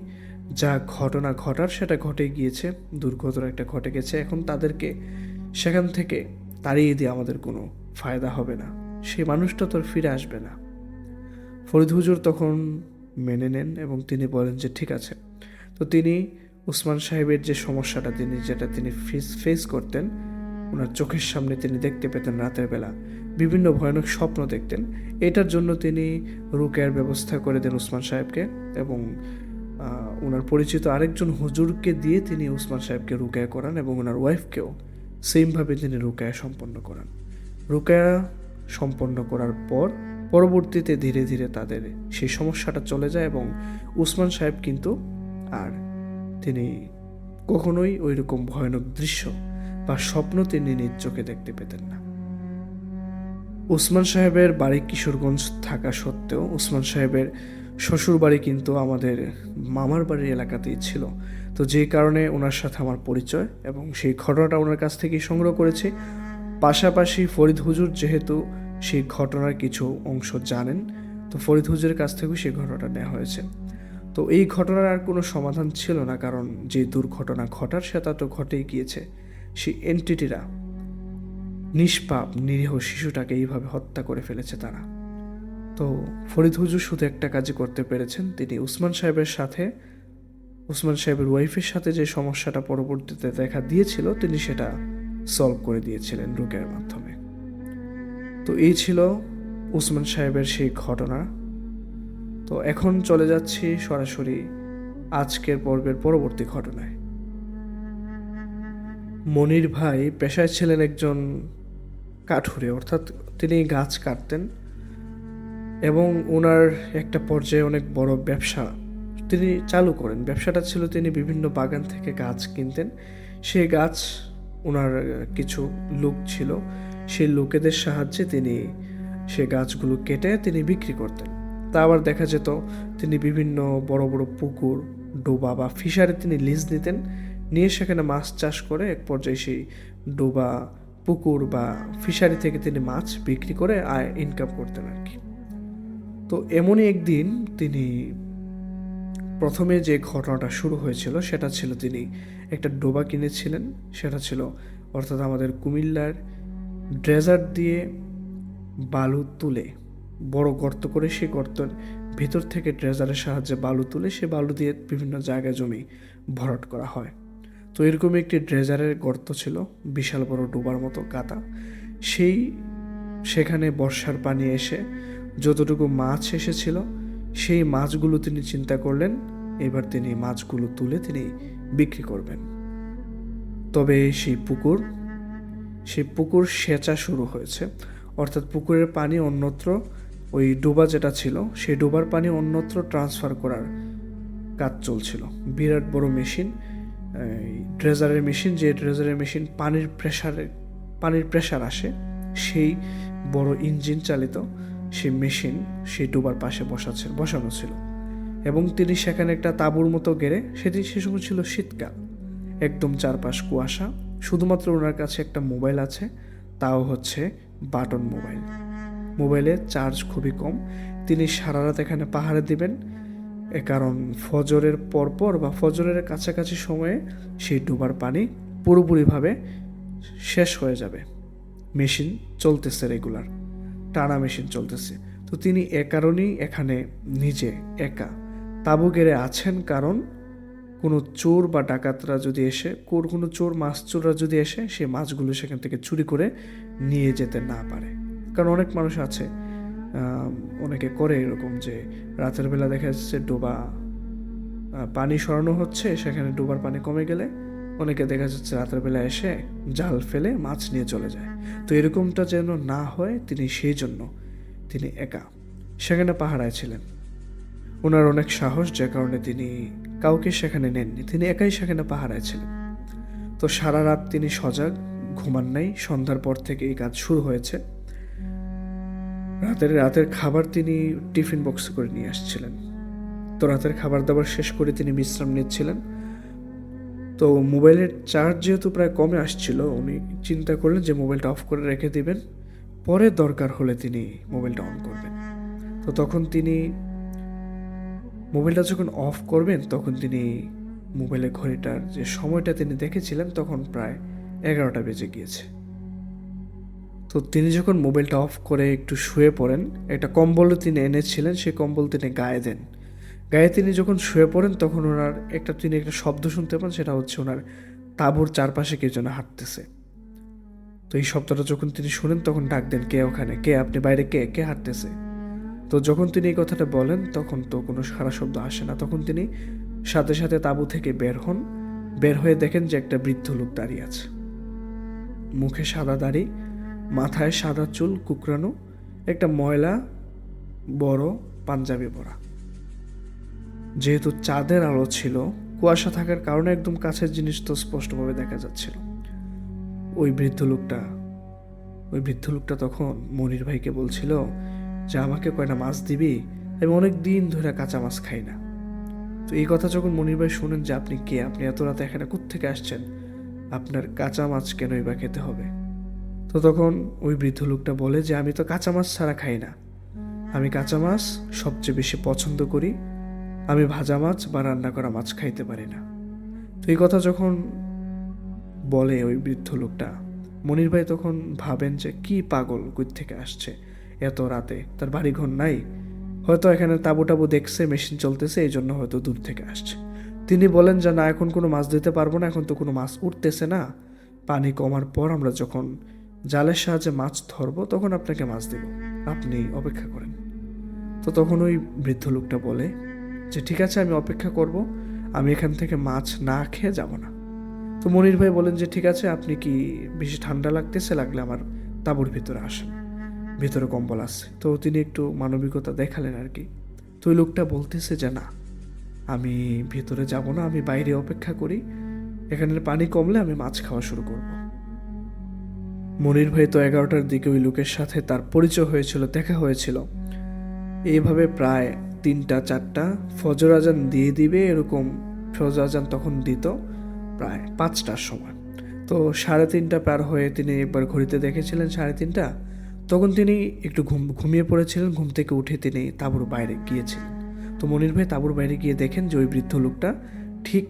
যা ঘটনা ঘটার সেটা ঘটে গিয়েছে, দুর্ঘটনা একটা ঘটে গেছে, এখন তাদেরকে সেখান থেকে তাড়িয়ে দিয়ে আমাদের কোনো ফায়দা হবে না, সেই মানুষটা তো ফিরে আসবে না। ফরিদ হুজুর তখন মেনে নেন এবং তিনি বলেন যে ঠিক আছে। তো তিনি উসমান সাহেবের যে সমস্যাটা তিনি ফেস করতেন, ওনার চোখের সামনে তিনি দেখতে পেতেন রাতের বেলা বিভিন্ন ভয়ানক স্বপ্ন দেখতেন, এটার জন্য তিনি রুকেয়ার ব্যবস্থা করে দেন উসমান সাহেবকে এবং ওনার পরিচিত আরেকজন হুজুরকে দিয়ে তিনি উসমান সাহেবকে রুকেয়া করান এবং ওনার ওয়াইফকেও সেমভাবে তিনি রুকেয়া সম্পন্ন করান। রুকেয়া সম্পন্ন করার পর পরবর্তীতে ধীরে ধীরে তাদের সেই সমস্যাটা চলে যায় এবং উসমান সাহেব কিন্তু আর তিনি কখনোই ওই রকম ভয়ানক দৃশ্য বা স্বপ্ন তিনি নিজ চোখে দেখতে পেতেন না। উসমান সাহেবের বাড়ি কিশোরগঞ্জ থাকা সত্ত্বেও উসমান সাহেবের শ্বশুর বাড়ি কিন্তু আমাদের মামার বাড়ির এলাকাতেই ছিল। তো যেই কারণে ওনার সাথে আমার পরিচয় এবং সেই ঘটনাটা ওনার কাছ থেকেই সংগ্রহ করেছি। পাশাপাশি ফরিদ হুজুর যেহেতু সেই ঘটনার কিছু অংশ জানেন, তো ফরিদ হুজুরের কাছ থেকেও সেই ঘটনাটা নেওয়া হয়েছে। তো এই ঘটনার আর কোনো সমাধান ছিল না, কারণ যে দুর্ঘটনা ঘটার সেটা তো ঘটেই গিয়েছে। সেই এন্টিটিরা নিষ্পাপ নিরীহ শিশুটাকে এইভাবে হত্যা করে ফেলেছে তারা। তো ফরিদ হুজুর শুধু একটা কাজই করতে পেরেছেন, তিনি উসমান সাহেবের ওয়াইফের সাথে যে সমস্যাটা পরবর্তীতে দেখা দিয়েছিল তিনি সেটা সলভ করে দিয়েছিলেন রুকেয়ার মাধ্যমে। তো এই ছিল উসমান সাহেবের সেই ঘটনা। তো এখন চলে যাচ্ছি সরাসরি আজকের পর্বের পরবর্তী ঘটনায়। মনির ভাই পেশায় ছিলেন একজন কাঠুরে, অর্থাৎ তিনি গাছ কাটতেন এবং ওনার একটা পর্যায়ে অনেক বড় ব্যবসা তিনি চালু করেন। ব্যবসাটা ছিল তিনি বিভিন্ন বাগান থেকে গাছ কিনতেন, সেই গাছ ওনার কিছু লোক ছিল, সেই লোকেদের সাহায্যে তিনি সে গাছগুলো কেটে তিনি বিক্রি করতেন। তা আবার দেখা যেত তিনি বিভিন্ন বড় বড় পুকুর, ডোবা বা ফিশারি তিনি লিজ নিতেন, নিয়ে সেখানে মাছ চাষ করে এক পর্যায়ে সেই ডোবা, পুকুর বা ফিশারি থেকে তিনি মাছ বিক্রি করে আয় ইনকাম করতেন আর কি। তো এমনই একদিন তিনি প্রথমে যে ঘটনাটা শুরু হয়েছিল সেটা ছিল তিনি একটা ডোবা কিনেছিলেন, সেটা ছিল অর্থাৎ আমাদের কুমিল্লার ড্রেজার দিয়ে বালু তুলে বড় গর্ত করে সেই গর্তের ভিতর থেকে ড্রেজারের সাহায্যে বালু তুলে সে বালু দিয়ে বিভিন্ন জায়গা জমি ভরাট করা হয়। তো এরকমই একটি ড্রেজারের গর্ত ছিল, বিশাল বড় ডোবার মতো কাটা। সেখানে বর্ষার পানি এসে যতটুকু মাছ এসেছিল সেই মাছগুলো তিনি চিন্তা করলেন এবার তিনি মাছগুলো তুলে তিনি বিক্রি করবেন। তবে সেই পুকুর সেচা শুরু হয়েছে, অর্থাৎ পুকুরের পানি অন্যত্র, ওই ডোবা যেটা ছিল সেই ডোবার পানি অন্যত্র ট্রান্সফার করার কাজ চলছিল। বিরাট বড় মেশিন, ড্রেজারের মেশিন, যে ড্রেজারের মেশিন পানির প্রেশার আসে, সেই বড় ইঞ্জিন চালিত সেই মেশিন সেই ডোবার পাশে বসানো ছিল এবং তিনি সেখানে একটা তাঁবুর মতো গেড়ে, সে সময় ছিল শীতকাল, একদম চারপাশ কুয়াশা, শুধুমাত্র ওনার কাছে একটা মোবাইল আছে, তাও হচ্ছে বাটন মোবাইল। মোবাইলে চার্জ খুবই কম, তিনি সারা রাত এখানে পাহারা দিবেন কারণ ফজরের পরপর বা ফজরের কাছাকাছি সময়ে সেই ডোবার পানি পুরোপুরিভাবে শেষ হয়ে যাবে। মেশিন চলতেছে রেগুলার, টানা মেশিন চলতেছে। তো তিনি এ কারণেই এখানে নিজে একা তাঁবু গেড়ে আছেন, কারণ কোনো চোর বা ডাকাতরা যদি এসে, কোনো চোর মাছ চোররা যদি এসে সেই মাছগুলো সেখান থেকে চুরি করে নিয়ে যেতে না পারে। কারণ অনেক মানুষ আছে, অনেকে করে এরকম যে রাতের বেলা দেখা যাচ্ছে ডোবা পানি সরানো হচ্ছে, সেখানে ডোবার পানি কমে গেলে অনেকে দেখা যাচ্ছে রাতের বেলা এসে জাল ফেলে মাছ নিয়ে চলে যায়। তো এরকমটা যেন না হয় তিনি সেই জন্য তিনি একা সেখানে পাহারায় ছিলেন। ওনার অনেক সাহস, যে কারণে তিনি কাউকে সেখানে নেননি, তিনি একাই সেখানে পাহারায় ছিলেন। তো সারা রাত তিনি সজাগ, ঘুমান নাই। সন্ধ্যার পর থেকে এই কাজ শুরু হয়েছে। রাতের খাবার তিনি টিফিন বক্সে করে নিয়ে আসছিলেন। তো রাতের খাবার দাবার শেষ করে তিনি বিশ্রাম নিচ্ছিলেন। তো মোবাইলের চার্জ যেহেতু প্রায় কমে আসছিল, উনি চিন্তা করলেন যে মোবাইলটা অফ করে রেখে দিবেন, পরে দরকার হলে তিনি মোবাইলটা অন করবেন। তো তখন তিনি মোবাইলটা যখন অফ করবেন, তখন তিনি মোবাইলের ঘড়িটার যে সময়টা তিনি দেখেছিলেন, তখন প্রায় 11টা বেজে গিয়েছে। তো তিনি যখন মোবাইলটা অফ করে একটু শুয়ে পড়েন, একটা কম্বলও তিনি এনেছিলেন, সেই কম্বল তিনি গায়ে দেন। গায়ে তিনি যখন শুয়ে পড়েন, তখন তিনি একটা শব্দ শুনতে পান, সেটা হচ্ছে ওনার তাঁবুর চারপাশে কেউ যেন হাঁটতেছে। তো এই শব্দটা যখন তিনি শুনেন, তখন ডাক দেন, কে ওখানে, কে আপনি বাইরে, কে কে হাঁটতেছে। তো যখন তিনি এই কথাটা বলেন, তখন তো কোনো সারা শব্দ আসে না। তখন তিনি সাথে সাথে তাঁবু থেকে বের হন। বের হয়ে দেখেন যে একটা বৃদ্ধ লোক দাঁড়িয়ে আছে, মুখে সাদা দাড়ি, মাথায় সাদা চুল কুকরানো, একটা ময়লা বড় পাঞ্জাবি পরা। যেহেতু চাঁদের আলো ছিল, কুয়াশা থাকার কারণে একদম কাছের জিনিস তো স্পষ্টভাবে দেখা যাচ্ছিল। ওই বৃদ্ধ লোকটা তখন মনির ভাইকে বলছিল যে আমাকে কয়টা মাছ দিবি, আমি অনেক দিন ধরে কাঁচা মাছ খাই না। তো এই কথা যখন মনির ভাই শুনেন যে আপনি কে, আপনি এত রাতে এখানে কোত্থেকে আসছেন, আপনার কাঁচা মাছ কেনই বা খেতে হবে। তো তখন ওই বৃদ্ধ লোকটা বলে যে আমি তো কাঁচা মাছ ছাড়া খাই না, আমি কাঁচা মাছ সবচেয়ে বেশি পছন্দ করি, আমি ভাজা মাছ বা রান্না করা মাছ খাইতে পারি না। তো এই কথা যখন বলে ওই বৃদ্ধ লোকটা, মনির ভাই তখন ভাবেন যে কি পাগল, কই থেকে আসছে এত রাতে, তার বাড়িঘর নাই, হয়তো এখানে তাঁবু টাবু দেখছে, মেশিন চলতেছে, এই জন্য হয়তো দূর থেকে আসছে। তিনি বলেন যে না, এখন কোনো মাছ দিতে পারবো না, এখন তো কোনো মাছ উঠতেছে না, পানি কমার পর আমরা যখন জালের সাহায্যে মাছ ধরবো তখন আপনাকে মাছ দেব, আপনি অপেক্ষা করেন। তো তখন ওই বৃদ্ধ লোকটা বলে যে ঠিক আছে, আমি অপেক্ষা করব, আমি এখান থেকে মাছ না খেয়ে যাব না। তো মনির ভাই বলেন যে ঠিক আছে, আপনি কি বেশি ঠান্ডা লাগতেছে, লাগলে আমার তাঁবুর ভিতরে আসেন, ভিতরে কম্বল আছে। তো তিনি একটু মানবিকতা দেখালেন আর কি। তো ওই লোকটা বলতেছে যে না, আমি ভিতরে যাব না, আমি বাইরে অপেক্ষা করি, এখানের পানি কমলে আমি মাছ খাওয়া শুরু করব। মনির ভাই তো 11টার দিকে ওই লোকের সাথে তার পরিচয় হয়েছিল, দেখা হয়েছিল। এইভাবে প্রায় 3টা 4টা, ফজর আজান দিয়ে দিবে এরকম, ফজর আজান তখন দিত প্রায় 5টার সময়। তো 3:30 পার হয়ে তিনি একবার ঘড়িতে দেখেছিলেন 3:30, তখন তিনি একটু ঘুমিয়ে পড়েছিলেন। ঘুম থেকে উঠে তিনি তাঁবুর বাইরে গিয়েছিলেন। তো মনির ভাই তাঁবুর বাইরে গিয়ে দেখেন যে ওই বৃদ্ধ লোকটা ঠিক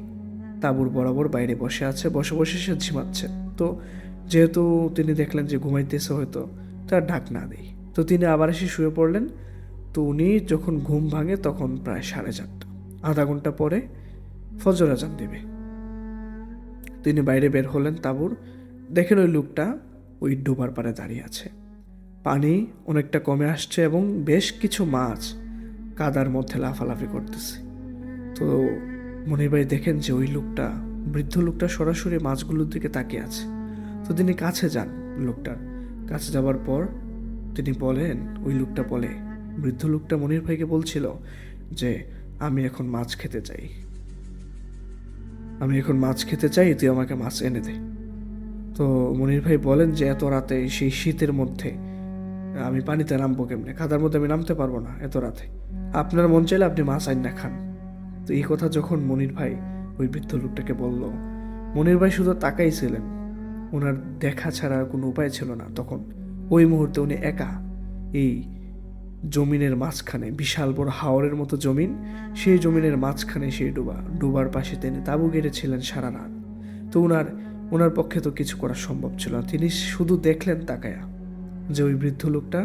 তাঁবুর বরাবর বাইরে বসে আছে, বসে বসে সে ঝিমাচ্ছে। তো যেহেতু তিনি দেখলেন যে ঘুমাইতেছে, হয়তো তার ডাক না দেই, তো তিনি আবার এসে শুয়ে পড়লেন। তো উনি যখন ঘুম ভাঙে তখন প্রায় 4:30, আধা ঘন্টা পরে ফজর আজান দেবে। তিনি বাইরে বের হলেন তাঁবুর, দেখেন ওই লোকটা ওই ডোবার পাড়ে দাঁড়িয়ে আছে, পানি অনেকটা কমে আসছে এবং বেশ কিছু মাছ কাদার মধ্যে লাফালাফি করতেছে। তো মনির ভাই দেখেন যে ওই লোকটা, বৃদ্ধ লোকটা সরাসরি মাছগুলোর দিকে তাকিয়ে আছে। তো তিনি কাছে যান, লোকটার কাছে যাওয়ার পর তিনি বলেন, ওই লোকটা বলে, বৃদ্ধ লোকটা মনির ভাইকে বলছিল যে আমি এখন মাছ খেতে চাই, তুই আমাকে মাছ এনে দে। তো মনির ভাই বলেন যে এত রাতে, সেই শীতের মধ্যে আমি পানিতে নামবো কেমনে, কাদার মধ্যে আমি নামতে পারবো না এত রাতে, আপনার মন চাইলে আপনি মাছ আইন না খান। তো এই কথা যখন মনির ভাই ওই বৃদ্ধ লোকটাকে বলল, মনির ভাই শুধু তাকাইছিলেন, ওনার দেখা ছাড়া আর কোনো উপায় ছিল না। তখন ওই মুহূর্তে উনি একা এই জমিনের মাঝখানে, বিশাল বড় হাওরের মতো জমিন, সেই জমিনের মাঝখানে সেই ডোবার পাশে তিনি তাঁবু গেড়েছিলেন সারা রাত। তো ওনার পক্ষে তো কিছু করা সম্ভব ছিল না। তিনি শুধু দেখলেন তাকায়া যে ওই বৃদ্ধ লোকটা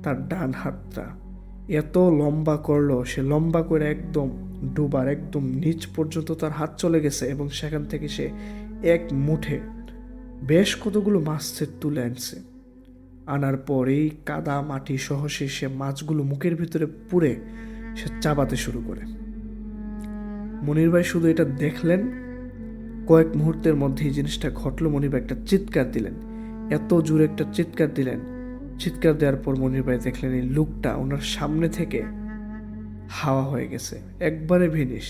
তার ডান হাতটা এত লম্বা করলো, সে লম্বা করে একদম ডোবার একদম নিচ পর্যন্ত তার হাত চলে গেছে, এবং সেখান থেকে সে এক মুঠে বেশ কতগুলো মাছ তুলে আনছে। আনার পরেই কাদা মাটি সহ সে মাছগুলো মুখের ভিতরে পুরে সে চাবাতে শুরু করে। মনির ভাই শুধু এটা দেখলেন, কয়েক মুহূর্তের মধ্যে এই জিনিসটা ঘটলো। মনির ভাই একটা চিৎকার দিলেন, এত জোরে একটা চিৎকার দিলেন। চিৎকার দেওয়ার পর মনির ভাই দেখলেন এই লোকটা ওনার সামনে থেকে হাওয়া হয়ে গেছে, একবারে ভিনিশ।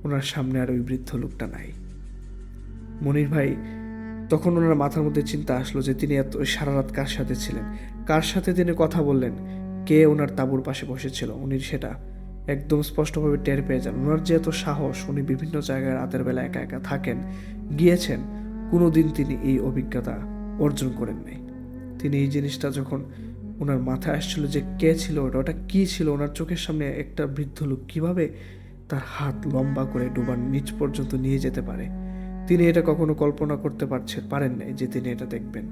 ওনার সামনে আর ওই বৃদ্ধ লোকটা নাই। মনির ভাই তখন ওনার মাথার মধ্যে চিন্তা আসলো যে তিনি এত সারা রাত কার সাথে ছিলেন, কার সাথে তিনি কথা বললেন, কে ওনার তাঁবুর পাশে বসেছিল। উনি সেটা একদম স্পষ্টভাবে টের পেয়ে যান। ওনার যে এত সাহস, উনি বিভিন্ন জায়গায় রাতের বেলা একা একা থাকেন, গিয়েছেন, কোনো দিন তিনি এই অভিজ্ঞতা অর্জন করেন নাই। তিনি এই জিনিসটা যখন ওনার মাথায় আসছিল যে কে ছিল ওটা কী ছিল, ওনার চোখের সামনে একটা বৃদ্ধ লোক কীভাবে তার হাত লম্বা করে ডোবার নিচ পর্যন্ত নিয়ে যেতে পারে, তিনি এটা কখনো কল্পনা করতে পারেন নাই যে তিনি এটা দেখবেন।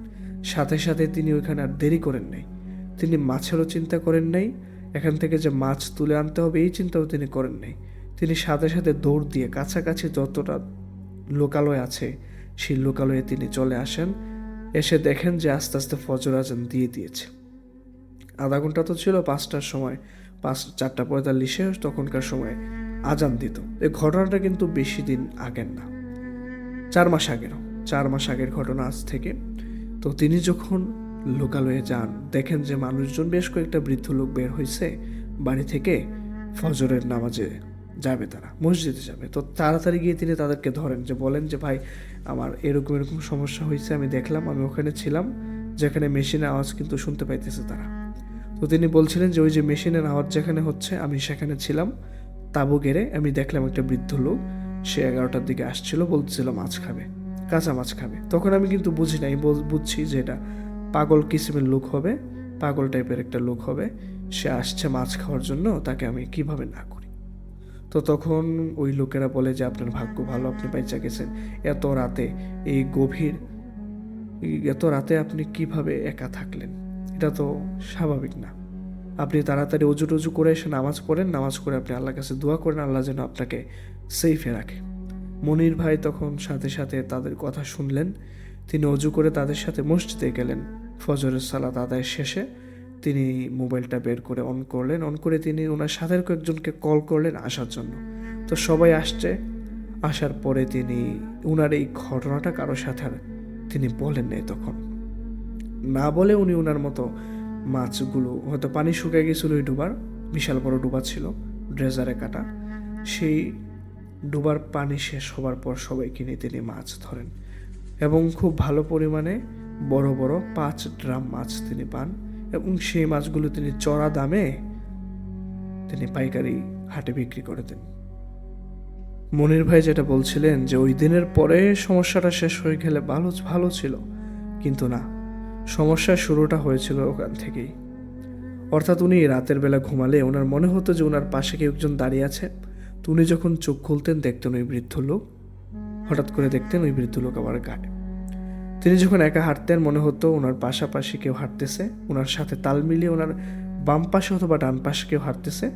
সাথে সাথে তিনি ওইখানে আর দেরি করেন নাই। তিনি মাছেরও চিন্তা করেন নাই, এখান থেকে যে মাছ তুলে আনতে হবে এই চিন্তাও তিনি করেন নাই। তিনি সাথে সাথে দৌড় দিয়ে কাছাকাছি যতটা লোকালয় আছে সেই লোকালয়ে তিনি চলে আসেন। এসে দেখেন যে আস্তে আস্তে ফজর আজান দিয়ে দিয়েছে। আধা ঘন্টা তো ছিল 5টার সময়, 4:45 তখনকার সময় আজান দিত। এই ঘটনাটা কিন্তু বেশি দিন আগের না, 4 মাস আগেরও, 4 মাস আগের ঘটনা আজ থেকে। তো তিনি যখন লোকালয়ে যান, দেখেন যে মানুষজন, বেশ কয়েকটা বৃদ্ধ লোক বের হয়েছে বাড়ি থেকে, ফজরের নামাজে যাবে, তারা মসজিদে যাবে। তো তাড়াতাড়ি গিয়ে তিনি তাদেরকে ধরেন, যে বলেন যে ভাই আমার এরকম এরকম সমস্যা হয়েছে, আমি দেখলাম, আমি ওখানে ছিলাম যেখানে মেশিনের আওয়াজ কিন্তু শুনতে পাইতেছে তারা। তো তিনি বলছিলেন যে ওই যে মেশিনের আওয়াজ যেখানে হচ্ছে আমি সেখানে ছিলাম, তাঁবু গেড়ে আমি দেখলাম একটা বৃদ্ধ লোক, সে 11টার দিকে আসছিল, বলছিল মাছ খাবে, কাঁচা মাছ খাবে। তখন আমি কিন্তু বুঝি নাই, বুঝছি যে এটা পাগল কিসিমের লোক হবে, পাগল টাইপের একটা লোক হবে, সে আসছে মাছ খাওয়ার জন্য, তাকে আমি কিভাবে না করি। তো তখন ওই লোকেরা বলে যে আপনার ভাগ্য ভালো, আপনি বাইচা গেছেন। এত রাতে, এই গভীর এত রাতে আপনি কিভাবে একা থাকলেন, এটা তো স্বাভাবিক না। আপনি তাড়াতাড়ি অজু টজু করে এসে নামাজ পড়েন, নামাজ করে আপনি আল্লাহর কাছে দোয়া করেন, আল্লাহ যেন আপনাকে সেফে রাখে। মনির ভাই তখন সাথে সাথে তাদের কথা শুনলেন। তিনি অজু করে তাদের সাথে মসজিদে গেলেন। ফজরের সালাত আদায় শেষে তিনি মোবাইলটা বের করে অন করলেন। অন করে তিনি ওনার সাথের কয়েকজনকে কল করলেন আসার জন্য। তো সবাই আসছে। আসার পরে তিনি ওনার এই ঘটনাটা কারোর সাথে আর তিনি বলেন নাই। তখন না বলে উনি ওনার মতো মাছগুলো, হয়তো পানি শুকিয়ে গেছিল, ওই ডুবার বিশাল বড় ডুবা ছিল, ড্রেজারে কাটা, সেই ডুবার পানি শেষ হবার পর সবাইকে নিয়ে তিনি মাছ ধরেন, এবং খুব ভালো পরিমাণে বড় বড় 5 ড্রাম মাছ তিনি পান, এবং সেই মাছগুলো তিনি চড়া দামে তিনি পাইকারি হাটে বিক্রি করে দেন। মনির ভাই যেটা বলছিলেন যে ওই দিনের পরে সমস্যাটা শেষ হয়ে গেলে ভালো ছিল, কিন্তু না, সমস্যার শুরুটা হয়েছিল ওখান থেকেই। অর্থাৎ উনি রাতের বেলা ঘুমালে ওনার মনে হতো যে ওনার পাশে কেউ একজন দাঁড়িয়ে আছে। তো উনি যখন চোখ খুলতেন দেখতেন ওই বৃদ্ধ লোক, হঠাৎ করে দেখতেন ওই বৃদ্ধ লোক আবার গায়ে। তিনি যখন একা হাঁটতেন মনে হতো ওনার পাশাপাশি কেউ হাঁটতেছে, ওনার সাথে তাল মিলিয়ে ওনার বাম পাশে অথবা ডান পাশে কেউ হাঁটতেছে।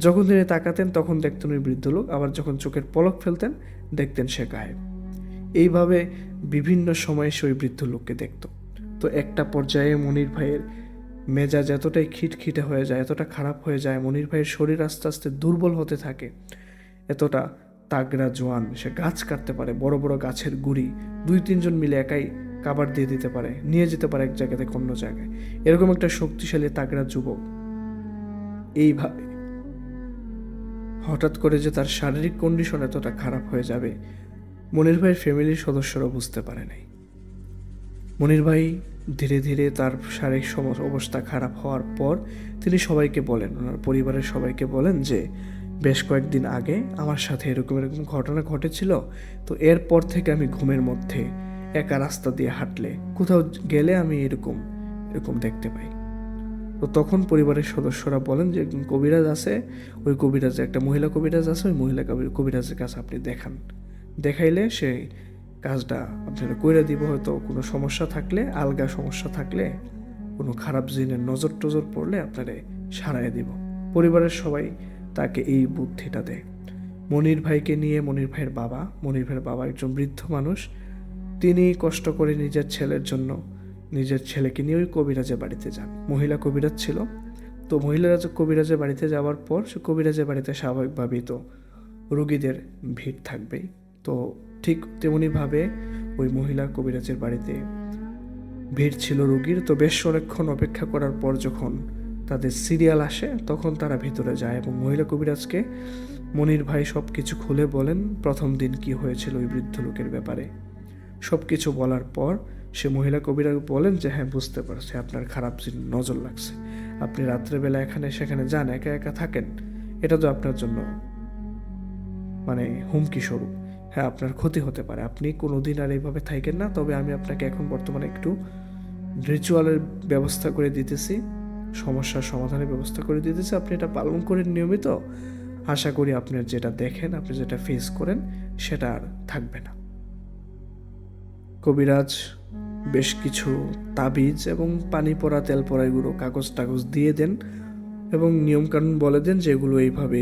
যখন তিনি তাকাতেন তখন দেখতেন ওই বৃদ্ধ লোক, আবার যখন চোখের পলক ফেলতেন দেখতেন সে গায়েব। এইভাবে বিভিন্ন সময়ে সে ওই বৃদ্ধ লোককে দেখত। তো একটা পর্যায়ে মনির ভাইয়ের মেজাজ এতটাই খিটখিটে হয়ে যায়, এতটা খারাপ হয়ে যায়, মনির ভাইয়ের শরীর আস্তে আস্তে দুর্বল হতে থাকে, এতটা তাগড়া জোয়ান, সে গাছ কাটতে পারে, বড় বড় গাছের গুড়ি 2-3 জন মিলে একাই কাবার দিয়ে দিতে পারে, নিয়ে যেতে পারে এক জায়গা থেকে অন্য জায়গায়, এরকম একটা শক্তিশালী তাগড়া যুবক। এইভাবে হঠাৎ করে যে তার শারীরিক কন্ডিশন এতটা খারাপ হয়ে যাবে মনির ভাইয়ের ফ্যামিলির সদস্যরা বুঝতে পারে নাই। মনির ভাই ধীরে ধীরে তার শারীরিক অবস্থা খারাপ হওয়ার পর তিনি সবাইকে বলেন, ওনার পরিবারের সবাইকে বলেন যে বেশ কয়েকদিন আগে আমার সাথে এরকম এরকম ঘটনা ঘটেছিল। তো এরপর থেকে আমি ঘুমের মধ্যে একা রাস্তা দিয়ে হাঁটলে, কোথাও গেলে আমি এরকম দেখতে পাই। তো তখন পরিবারের সদস্যরা বলেন যে একজন কবিরাজ আছে, ওই কবিরাজে একটা মহিলা কবিরাজ আছে, ওই মহিলা কবিরাজের কাছে আপনি দেখান, দেখাইলে সেই কাজটা আপনারা কইরা দিব। হয়তো কোনো সমস্যা থাকলে, আলগা সমস্যা থাকলে, কোনো খারাপ জিনের নজর টজর পড়লে আপনারে সারাই দিব। পরিবারের সবাই তাকে এই বুদ্ধিটা দেয়। মনির ভাইকে নিয়ে মনির ভাইয়ের বাবা একজন বৃদ্ধ মানুষ, তিনি কষ্ট করে নিজের ছেলের জন্য নিজের ছেলেকে নিয়ে ওই কবিরাজের বাড়িতে যান। মহিলা কবিরাজ ছিল, তো মহিলারা কবিরাজের বাড়িতে যাওয়ার পর সে কবিরাজের বাড়িতে স্বাভাবিকভাবেই তো রোগীদের ভিড় থাকবেই। তো ঠিক তেমনিভাবে ওই মহিলা কবিরাজের বাড়িতে ভিড় ছিল রোগীর। তো বেশ অনেকক্ষণ অপেক্ষা করার পর যখন তাদের সিরিয়াল আসে তখন তারা ভিতরে যায় এবং মহিলা কবিরাজকে মনির ভাই সব কিছু খুলে বলেন, প্রথম দিন কি হয়েছিল ওই বৃদ্ধ লোকের ব্যাপারে সব কিছু বলার পর সে মহিলা কবিরাজ বলেন যে হ্যাঁ, বুঝতে পারছি আপনার খারাপ নজর লাগছে, আপনি রাত্রেবেলা এখানে সেখানে যান, একা একা থাকেন, এটা তো আপনার জন্য মানে হুমকি স্বরূপ। হ্যাঁ, আপনার ক্ষতি হতে পারে, আপনি কোনোদিন আর এইভাবে থাকেন না। তবে আমি আপনাকে এখন বর্তমানে একটু রিচুয়ালের ব্যবস্থা করে দিতেছি, সমস্যার সমাধানের ব্যবস্থা করে দিতেছি, আপনি এটা পালন করেন নিয়মিত। আশা করি আপনার যেটা দেখেন, আপনি যেটা ফেস করেন সেটা আর থাকবে না। কবিরাজ বেশ কিছু তাবিজ এবং পানি পড়া তেল পড়া এগুলো কাগজ টাগজ দিয়ে দেন এবং নিয়মকানুন বলে দেন যে এগুলো এইভাবে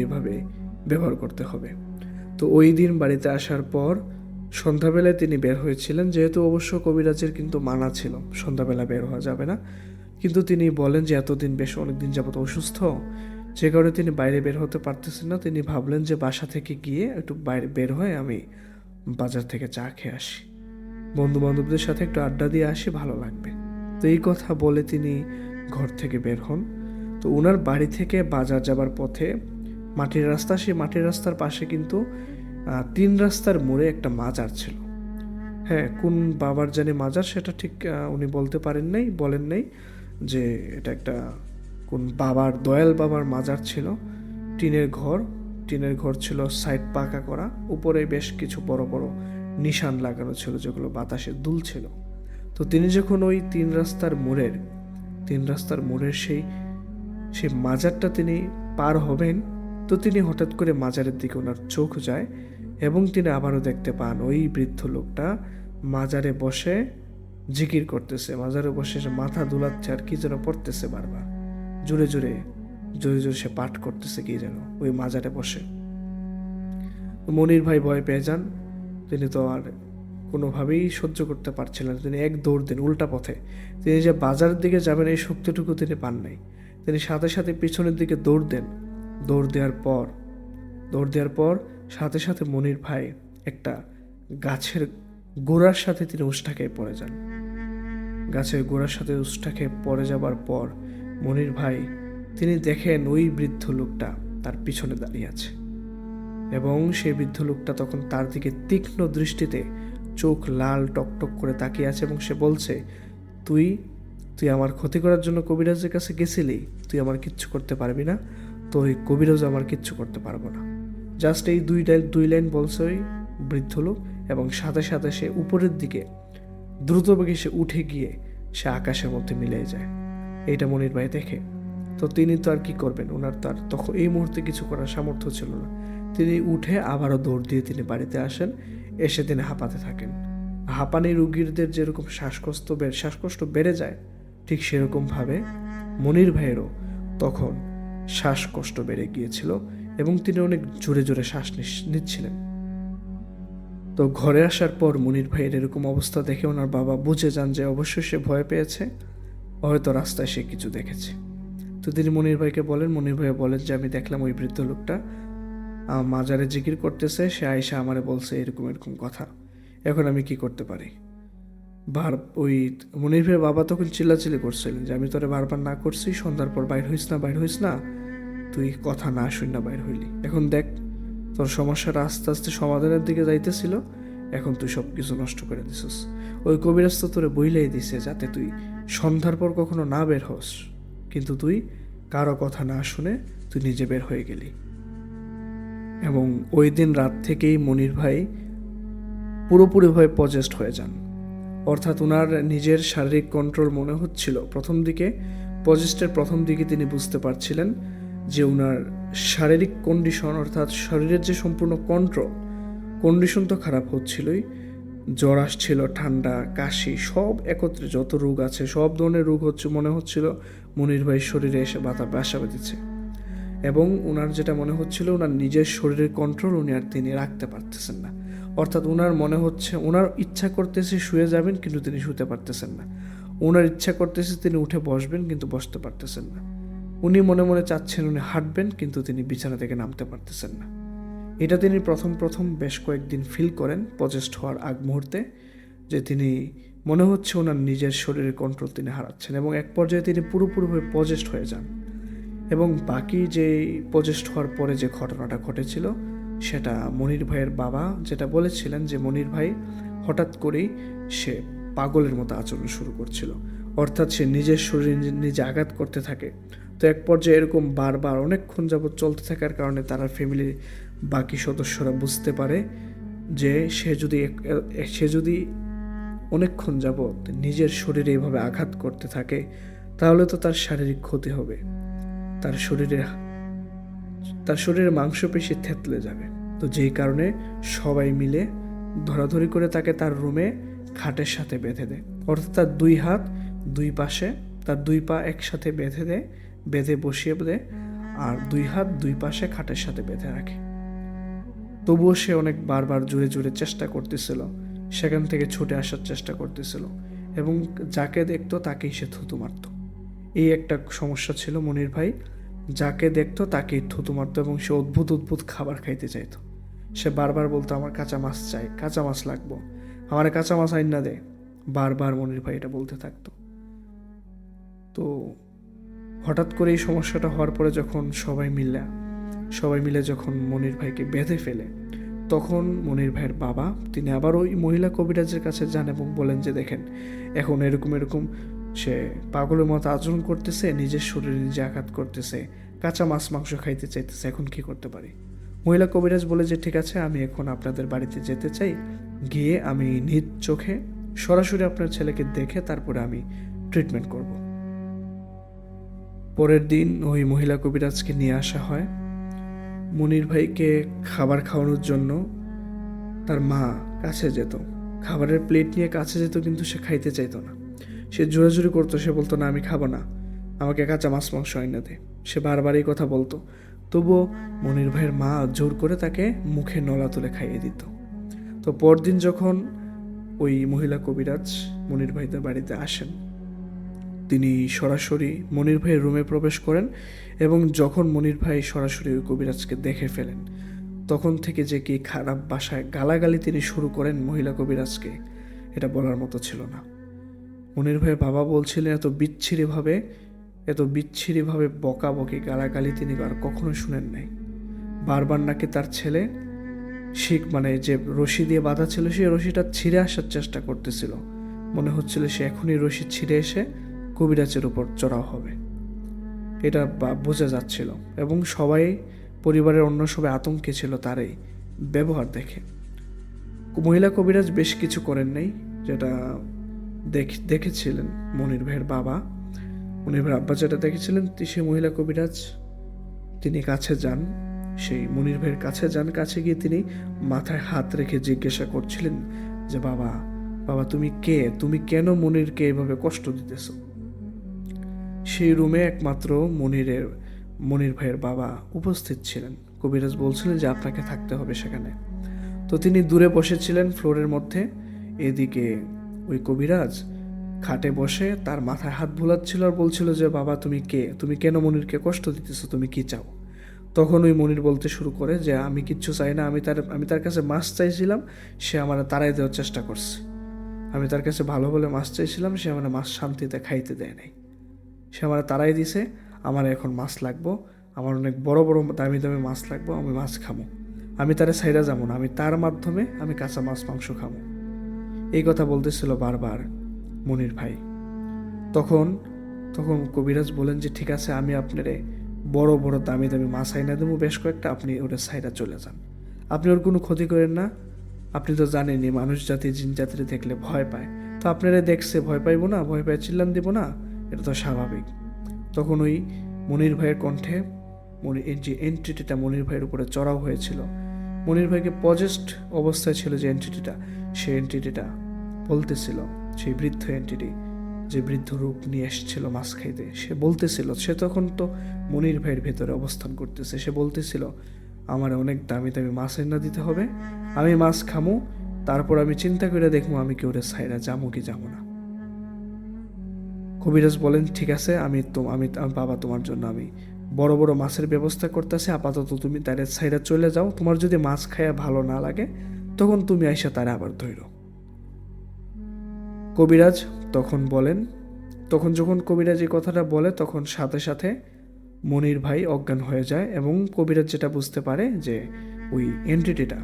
ব্যবহার করতে হবে। তো ওই দিন বাড়িতে আসার পর সন্ধ্যাবেলায় তিনি বের হয়েছিলেন, যেহেতু অবশ্য কবিরাজের কিন্তু মানা ছিল সন্ধ্যাবেলা বের হওয়া যাবে না, কিন্তু তিনি বলেন যে এতদিন বেশ অনেকদিন যাবত অসুস্থ, যে কারণে তিনি বাইরে বের হতে পারতেছেন না। তিনি ভাবলেন যে বাসা থেকে গিয়ে একটু বাইরে বের হয়ে আমি বাজার থেকে চা খেয়ে আসি, বন্ধু বান্ধবদের সাথে একটু আড্ডা দিয়ে আসি, ভালো লাগবে। তো এই কথা বলে তিনি ঘর থেকে বের হন। তো ওনার বাড়ি থেকে বাজার যাবার পথে মাটির রাস্তা, সেই মাটির রাস্তার পাশে কিন্তু 3 রাস্তার মোড়ে একটা মাজার ছিল। হ্যাঁ, কোন বাবার জানি মাজার সেটা ঠিক উনি বলেন নাই যে এটা একটা কোন বাবার, দয়াল বাবার মাজার ছিল। টিনের ঘর ছিল, সাইড পাকা করা, উপরে বেশ কিছু বড় বড় নিশান লাগানো ছিল যেগুলো বাতাসে দুলছিল। তো তিনি যখন ওই 3 রাস্তার মোড়ের সেই মাজারটা তিনি পার হবেন, তো তিনি হঠাৎ করে মাজারের দিকে ওনার চোখ যায় এবং তিনি আবারও দেখতে পান ওই বৃদ্ধ লোকটা মাজারে বসে জিকির করতেছে, মাজারে বসে সে মাথা দুলাচ্ছে আর কি যেন পড়তেছে, বারবার জোরে জোরে সে পাঠ করতেছে কি যেন ওই মাজারে বসে। মনির ভাই ভয় পেয়ে যান, তিনি তো আর কোনোভাবেই সহ্য করতে পারছিলেন। তিনি এক দৌড় দেন উল্টা পথে, তিনি যে বাজারের দিকে যাবেন এই শক্তিটুকু তিনি পান নাই। তিনি সাথে সাথে পিছনের দিকে দৌড় দেওয়ার পর সাথে সাথে মনির ভাই একটা গাছের গোড়ার সাথে তিনি উষ্টা খেয়ে পড়ে যান। গাছের গোড়ার সাথে উষ্টা খেয়ে পড়ে যাবার পর মনির ভাই তিনি দেখেন ওই বৃদ্ধ লোকটা তার পিছনে দাঁড়িয়ে আছে এবং সেই বৃদ্ধ লোকটা তখন তার দিকে তীক্ষ্ণ দৃষ্টিতে চোখ লাল টকটক করে তাকিয়ে আছে এবং সে বলছে, তুই আমার ক্ষতি করার জন্য কবিরাজের কাছে গেছিলি, তুই আমার কিচ্ছু করতে পারবি না, তো ওই কবিরাজ আমার কিচ্ছু করতে পারবো না। জাস্ট এই দুই লাইন বলছে ওই বৃদ্ধ লোক এবং সাথে সাথে সে উপরের দিকে দ্রুতবেগে সে উঠে গিয়ে সে আকাশের মধ্যে মিলে যায়। এইটা মনির ভাই দেখে, তো তিনি তো আর কি করবেন, ওনার তো আর তখন এই মুহূর্তে কিছু করার সামর্থ্য ছিল না। তিনি উঠে আবারও দৌড় দিয়ে তিনি বাড়িতে আসেন, এসে তিনি হাঁপাতে থাকেন। হাঁপানি রুগীদের যেরকম শ্বাসকষ্ট বেড়ে যায়, ঠিক সেরকমভাবে মনির ভাইয়েরও তখন শ্বাসকষ্ট বেড়ে গিয়েছিল এবং তিনি অনেক জোরে জোরে শ্বাস নিচ্ছিলেন। তো ঘরে আসার পর মনির ভাইয়ের এরকম অবস্থা দেখে ওনার বাবা বুঝে যান যে অবশ্যই সে ভয় পেয়েছে, হয়তো রাস্তায় সে কিছু দেখেছে। তো তিনি মনির ভাইকে বলেন, মনির ভাই বলেন যে আমি দেখলাম ওই বৃদ্ধ লোকটা মাজারে জিকির করতেছে, সে আয়সা আমারে বলছে এরকম কথা, এখন আমি কি করতে পারি? ওই মনির ভাইয়ের বাবা তখন চিল্লাচিল্লি করছিলেন যে আমি তোরে বারবার না করছি, সন্ধ্যার পর বাইর হইস না, তুই কথা না শুন না বাইর হইলি, এখন দেখ তোর সমস্যাটা আস্তে আস্তে সমাধানের দিকে যাইতেছিল, এখন তুই সব কিছু নষ্ট করে দিছিস। ওই কবিরাজ তো তোরে বইলেই দিছে যাতে তুই সন্ধ্যার পর কখনো না বের হস, কিন্তু তুই কারো কথা না শুনে তুই নিজে বের হয়ে গেলি। এবং ওই দিন রাত থেকেই মনির ভাই পুরোপুরিভাবে পজেসড হয়ে যান, অর্থাৎ ওনার নিজের শারীরিক কন্ট্রোল মনে হচ্ছিল। প্রথম দিকে পজেস্টের প্রথম দিকে তিনি বুঝতে পারছিলেন যে ওনার শারীরিক কন্ডিশন, অর্থাৎ শরীরের যে সম্পূর্ণ কন্ডিশন তো খারাপ হচ্ছিলই, জ্বর আসছিল, ঠান্ডা, কাশি, সব একত্রে যত রোগ আছে সব ধরনের রোগ মনে হচ্ছিল মনির ভাই শরীরে এসে বাসা বেঁধেছে। এবং ওনার যেটা মনে হচ্ছিল, ওনার নিজের শরীরের কন্ট্রোল তিনি রাখতে পারতেছেন না। অর্থাৎ ওনার মনে হচ্ছে, ওনার ইচ্ছা করতেছে শুয়ে যাবেন কিন্তু তিনি শুতে পারতেছেন না, ওনার ইচ্ছা করতেছে তিনি উঠে বসবেন কিন্তু বসতে পারতেছেন না, উনি মনে মনে চাচ্ছেন উনি হাঁটবেন কিন্তু তিনি বিছানা থেকে নামতে পারতেছেন না। এটা তিনি প্রথম বেশ কয়েকদিন ফিল করেন পজেস্ট হওয়ার আগ মুহূর্তে, যে তিনি মনে হচ্ছে ওনার নিজের শরীরের কন্ট্রোল তিনি হারাচ্ছেন, এবং এক পর্যায়ে তিনি পুরোপুরিভাবে পজেস্ট হয়ে যান। এবং বাকি যে পজেস্ট হওয়ার পরে যে ঘটনাটা ঘটেছিল সেটা মনির ভাইয়ের বাবা যেটা বলেছিলেন, যে মনির ভাই হঠাৎ করেই সে পাগলের মতো আচরণ শুরু করছিল, অর্থাৎ সে নিজের শরীরে নিজে আঘাত করতে থাকে। তো এক পর্যায়ে এরকম বারবার অনেকক্ষণ যাবৎ চলতে থাকার কারণে তারা ফ্যামিলির বাকি সদস্যরা বুঝতে পারে যে সে যদি অনেকক্ষণ যাবৎ নিজের শরীরে এভাবে আঘাত করতে থাকে তাহলে তো তার শারীরিক ক্ষতি হবে, তার শরীরের মাংসপেশি থেতলে যাবে। তো যেই কারণে সবাই মিলে ধরাধরি করে তাকে তার রুমে খাটের সাথে বেঁধে দেয়, অর্থাৎ তার দুই হাত দুই পাশে, তার দুই পা একসাথে বেঁধে বসিয়ে দেয়, আর দুই হাত দুই পাশে খাটের সাথে বেঁধে রাখে। তবুও সে অনেক বারবার জোরে চেষ্টা করতেছিল, সেখান থেকে ছুটে আসার চেষ্টা করতেছিল, এবং যাকে দেখতো তাকেই সে থুতু মারত। এই একটা সমস্যা ছিল মনির ভাই, যাকে দেখতো তাকেই থুতু মারত, এবং সে অদ্ভুত খাবার খাইতে চাইতো। সে বারবার বলতো আমার কাঁচা মাছ চাই, কাঁচা মাছ লাগবো, আমার কাঁচা মাছ আইন না দে, বারবার মনির ভাই এটা বলতে থাকতো। তো হঠাৎ করে এই সমস্যাটা হওয়ার পরে যখন সবাই মিলে যখন মনির ভাইকে বেঁধে ফেলে, তখন মনির ভাইয়ের বাবা তিনি আবার ওই মহিলা কবিরাজের কাছে যান এবং বলেন যে দেখেন এখন এরকম সে পাগলের মতো আচরণ করতেছে, নিজের শরীরে নিজে আঘাত করতেছে, কাঁচা মাছ মাংস খাইতে চাইতেছে, এখন কি করতে পারি? মহিলা কবিরাজ বলে যে ঠিক আছে, আমি এখন আপনাদের বাড়িতে যেতে চাই, গিয়ে আমি নিজ চোখে সরাসরি আপনার ছেলেকে দেখে তারপরে আমি ট্রিটমেন্ট করব। পরের দিন ওই মহিলা কবিরাজকে নিয়ে আসা হয়। মনির ভাইকে খাবার খাওয়ানোর জন্য তার মা কাছে যেত, খাবারের প্লেট নিয়ে কাছে যেত, কিন্তু সে খাইতে চাইতো না, সে জোরাজুরি করতো, সে বলতো না আমি খাবো না, আমাকে কাঁচা মাছ মাংস এনে দে। সে বারবার এই কথা বলতো, তবুও মনির ভাইয়ের মা জোর করে তাকে মুখে নলা তুলে খাইয়ে দিত। তো পরদিন যখন ওই মহিলা কবিরাজ মনির ভাইদের বাড়িতে আসেন, তিনি সরাসরি মনির ভাইয়ের রুমে প্রবেশ করেন, এবং যখন মনির ভাই সরাসরি ওই কবিরাজকে দেখে ফেলেন, তখন থেকে যে কি খারাপ ভাষায় গালাগালি তিনি শুরু করেন মহিলা কবিরাজকে, এটা বলার মতো ছিল না। মনির ভাইয়ের বাবা বলছিলেন এত বিচ্ছিরিভাবে বকাবকি গালাগালি তিনি আর কখনো শুনেন নাই। বারবার নাকি তার ছেলে যে রশি দিয়ে বাঁধা ছিল সেই রশিটা ছিঁড়ে আসার চেষ্টা করতেছিল, মনে হচ্ছিল সে এখনই রশি ছিঁড়ে এসে কবিরাজের উপর চড়াও হবে, এটা বোঝা যাচ্ছিল। এবং পরিবারের অন্য সবাই আতঙ্কে ছিল তার এই ব্যবহার দেখে। মহিলা কবিরাজ বেশ কিছু করেন নাই, যেটা দেখেছিলেন মনির ভাইয়ের আব্বা যেটা দেখেছিলেন, সেই মহিলা কবিরাজ তিনি কাছে যান, সেই মনির ভাইয়ের কাছে যান। কাছে গিয়ে তিনি মাথায় হাত রেখে জিজ্ঞাসা করছিলেন যে বাবা তুমি কে, তুমি কেন মনিরকে এভাবে কষ্ট দিতেছ? সেই রুমে একমাত্র মনির ভাইয়ের বাবা উপস্থিত ছিলেন। কবিরাজ বলছিলেন যে আপনাকে থাকতে হবে সেখানে। তো তিনি দূরে বসেছিলেন ফ্লোরের মধ্যে, এদিকে ওই কবিরাজ খাটে বসে তার মাথায় হাত বুলাচ্ছিল আর বলছিল যে বাবা তুমি কে, তুমি কেন মনিরকে কষ্ট দিতেছো, তুমি কি চাও? তখন ওই মনির বলতে শুরু করে যে আমি কিচ্ছু চাই না, আমি তার কাছে মাছ চাইছিলাম, সে আমার তাড়াই দেওয়ার চেষ্টা করছে, আমি তার কাছে ভালো বলে মাছ চাইছিলাম, সে আমার মাছ শান্তিতে খাইতে দেয় নাই, সে আমার তাড়াই দিছে, আমার এখন মাছ লাগবো, আমার অনেক বড় দামি মাছ লাগবো, আমি মাছ খাবো, আমি তারে ছাইরা যাবো না, আমি তার মাধ্যমে আমি কাঁচা মাছ মাংস খাবো। এই কথা বলতেছিল বারবার মনির ভাই। তখন কবিরাজ বলেন যে ঠিক আছে, আমি আপনারে বড় দামি মাছ আইনা দেবো বেশ কয়েকটা, আপনি ওটা ছাইরা চলে যান, আপনি ওর কোনো ক্ষতি করেন না, আপনি তো জানেনই মানুষ জাতি জিন জাতিরে দেখলে ভয় পায়, তো আপনারা দেখছে ভয় পাইবো না, ভয় পাই চিল্লান দিব না, এটা তো স্বাভাবিক, তখন ওই মনির ভাইয়ের কণ্ঠে এই যে এন্টিটিটা মনির ভাইয়ের উপরে চড়াও হয়েছিল, মনির ভাইকে পজেস্ট অবস্থায় ছিল যে এন্টিটিটা, সেই এন্টিটিটা বলতেছিল, সেই বৃদ্ধ এন্টিটি যে বৃদ্ধ রূপ নিয়ে এসেছিল মাছ খাইতে, সে বলতেছিল, সে তখন তো মনির ভাইয়ের ভেতরে অবস্থান করতেছে, সে বলতেছিল আমার অনেক দামি দামি মাছ এনে দিতে হবে, আমি মাছ খামু, তারপর আমি চিন্তা করে দেখবো আমি কেউ সাইরা যাবো কি যাবো না। কবিরাজ বলেন ঠিক আছে, আমি বাবা তোমার জন্য আমি বড় বড় মাছের ব্যবস্থা করতেছি, আপাতত তুমি তারে সাইরা চলে যাও, তোমার যদি মাছ খাইয়া ভালো না লাগে তখন তুমি আইসা তারা আবার ধইরো। কবিরাজ তখন যখন কবিরাজ এই কথাটা বলে তখন সাথে সাথে মনির ভাই অজ্ঞান হয়ে যায়, এবং কবিরাজ যেটা বুঝতে পারে যে ওই এন্টিটিটা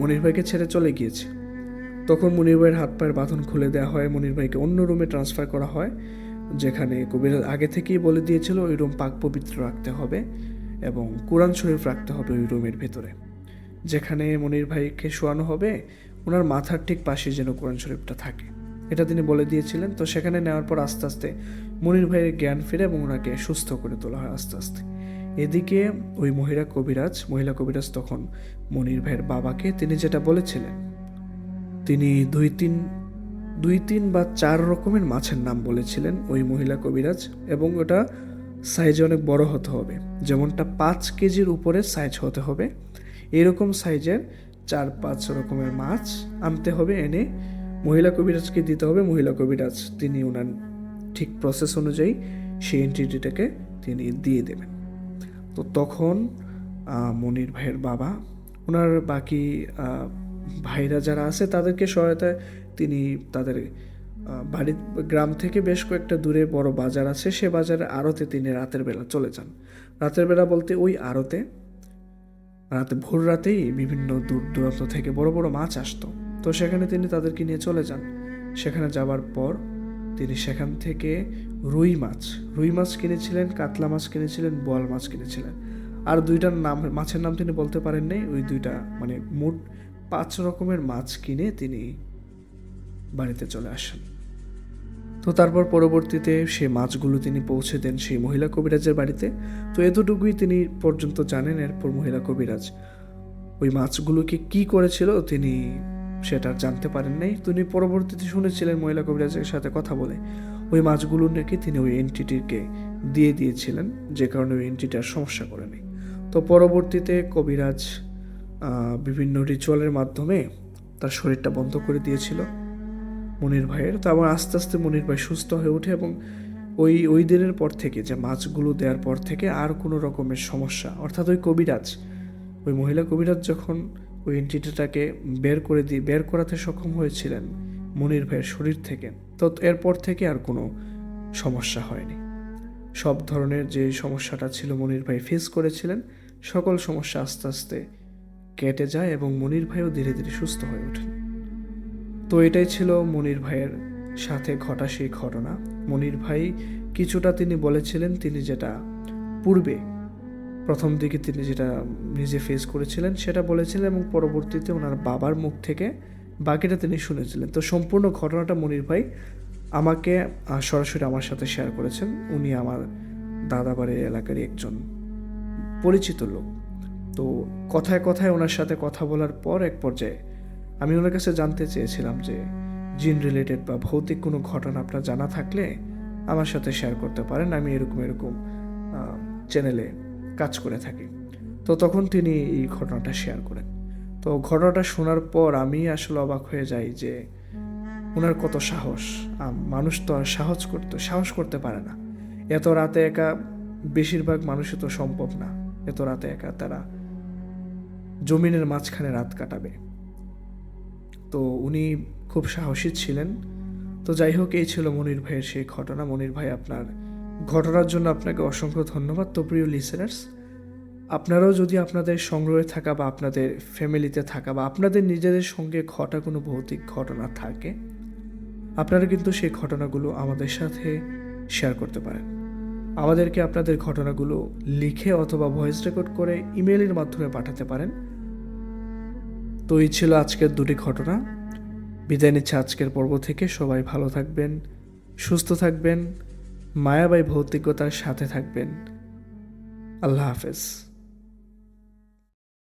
মনির ভাইকে ছেড়ে চলে গিয়েছে। তখন মনির ভাইয়ের হাত পায়ের বাঁধন খুলে দেওয়া হয়, মনির ভাইকে অন্য রুমে ট্রান্সফার করা হয়, যেখানে কবিরাজ আগে থেকেই বলে দিয়েছিল ওই রুম পাক পবিত্র রাখতে হবে এবং কোরআন শরীফ রাখতে হবে ওই রুমের ভেতরে। যেখানে মনির ভাইকে শোয়ানো হবে ওনার মাথার ঠিক পাশে যেন কোরআন শরীফটা থাকে, এটা তিনি বলে দিয়েছিলেন। তো সেখানে নেওয়ার পর আস্তে আস্তে মনির ভাইয়ের জ্ঞান ফিরে এবং ওনাকে সুস্থ করে তোলা হয় আস্তে আস্তে। এদিকে ওই মহিলা কবিরাজ তখন মনির ভাইয়ের বাবাকে তিনি যেটা বলেছিলেন, তিনি দুই তিন বা 4 রকমের মাছের নাম বলেছিলেন ওই মহিলা কবিরাজ, এবং ওটা সাইজে অনেক বড় হতে হবে, যেমনটা 5 কেজির উপরে সাইজ হতে হবে, এরকম সাইজের 4-5 রকমের মাছ আনতে হবে, এনে মহিলা কবিরাজকে দিতে হবে। মহিলা কবিরাজ তিনি ওনার ঠিক প্রসেস অনুযায়ী সেই এন্টিটিটাকে তিনি দিয়ে দেবেন। তো তখন মনির ভাইয়ের বাবা ওনার বাকি ভাইরা যারা আছে তাদেরকে সহায়তায় তিনি তাদের বাড়ির গ্রাম থেকে বেশ কয়েকটা দূরে বড় বাজার আছে, সে বাজারের আড়তে তিনি রাতের বেলা চলে যান। রাতের বেলা বলতে ওই আড়তে ভোর রাতেই বিভিন্ন দূর দূরান্ত থেকে বড় বড় মাছ আসতো, তো সেখানে তিনি তাদেরকে নিয়ে চলে যান। সেখানে যাওয়ার পর তিনি সেখান থেকে রুই মাছ কিনেছিলেন, কাতলা মাছ কিনেছিলেন, বোয়াল মাছ কিনেছিলেন, আর 2টার নাম মাছের নাম তিনি বলতে পারেন নাই, ওই 2টা মানে মোট 5 রকমের মাছ কিনে তিনি বাড়িতে চলে আসেন। তো তারপর পরবর্তীতে সেই মাছগুলো তিনি পৌঁছে দেন সেই মহিলা কবিরাজের বাড়িতে। তো এতটুকুই তিনি পর্যন্ত জানেন। এরপর মহিলা কবিরাজ ওই মাছগুলোকে কি করেছিল তিনি সেটা জানতে পারেন নাই। তিনি পরবর্তীতে শুনেছিলেন মহিলা কবিরাজের সাথে কথা বলে ওই মাছগুলো নাকি তিনি ওই এন্টিটিকে দিয়ে দিয়েছিলেন, যে কারণে ওই এন্টিটির সমস্যা করেনি। তো পরবর্তীতে কবিরাজ বিভিন্ন রিচুয়ালের মাধ্যমে তার শরীরটা বন্ধ করে দিয়েছিল মনির ভাইয়ের। তো আবার আস্তে আস্তে মনির ভাই সুস্থ হয়ে ওঠে, এবং ওই দিনের পর থেকে যে মাছগুলো দেওয়ার পর থেকে আর কোনো রকমের সমস্যা, অর্থাৎ ওই মহিলা কবিরাজ যখন ওই এন্টিটিটাকে বের করাতে সক্ষম হয়েছিলেন মনির ভাইয়ের শরীর থেকে, তো এরপর থেকে আর কোনো সমস্যা হয়নি। সব ধরনের যে সমস্যাটা ছিল মনির ভাই ফেস করেছিলেন, সকল সমস্যা আস্তে আস্তে কেটে যায় এবং মনির ভাইও ধীরে ধীরে সুস্থ হয়ে ওঠেন। তো এটাই ছিল মনির ভাইয়ের সাথে ঘটা সেই ঘটনা। মনির ভাই কিছুটা তিনি বলেছিলেন, তিনি যেটা পূর্বে প্রথম দিকে তিনি যেটা নিজে ফেস করেছিলেন সেটা বলেছিলেন, এবং পরবর্তীতে ওনার বাবার মুখ থেকে বাকিটা তিনি শুনেছিলেন। তো সম্পূর্ণ ঘটনাটা মনির ভাই আমাকে সরাসরি আমার সাথে শেয়ার করেছেন। উনি আমার দাদাবাড়ির এলাকারই একজন পরিচিত লোক। তো কথায় কথায় ওনার সাথে কথা বলার পর এক পর্যায়ে আমি ওনার কাছে জানতে চেয়েছিলাম যে জিন রিলেটেড বা ভৌতিক কোনো ঘটনা আপনার জানা থাকলে আমার সাথে শেয়ার করতে পারেন, আমি এরকম চ্যানেলে কাজ করে থাকি। তো তখন তিনি এই ঘটনাটা শেয়ার করেন। তো ঘটনাটা শোনার পর আমি আসলে অবাক হয়ে যাই যে ওনার কত সাহস। মানুষ তো আর সাহস করতে পারে না এত রাতে একা, বেশিরভাগ মানুষই তো সম্ভব না এত রাতে একা তারা জমিনের মাঝখানে রাত কাটাবে। তো উনি খুব সাহসী ছিলেন। তো যাই হোক, এই ছিল মনির ভাইয়ের সেই ঘটনা। মনির ভাই, আপনার ঘটনার জন্য আপনাকে অসংখ্য ধন্যবাদ। তো প্রিয় লিসেনার্স, আপনারাও যদি আপনাদের সংগ্রহে থাকা বা আপনাদের ফ্যামিলিতে থাকা বা আপনাদের নিজেদের সঙ্গে ঘটা কোনো ভৌতিক ঘটনা থাকে, আপনারা কিন্তু সেই ঘটনাগুলো আমাদের সাথে শেয়ার করতে পারেন। আমাদেরকে আপনাদের ঘটনাগুলো লিখে অথবা ভয়েস রেকর্ড করে ইমেইলের মাধ্যমে পাঠাতে পারেন। তো এই ছিল আজকের 2টি ঘটনা। বিদায় নিচ্ছে আজকের পর্ব থেকে। সবাই ভালো থাকবেন, সুস্থ থাকবেন, মায়াবাই ভৌতিকতার সাথে থাকবেন। আল্লাহ হাফেজ।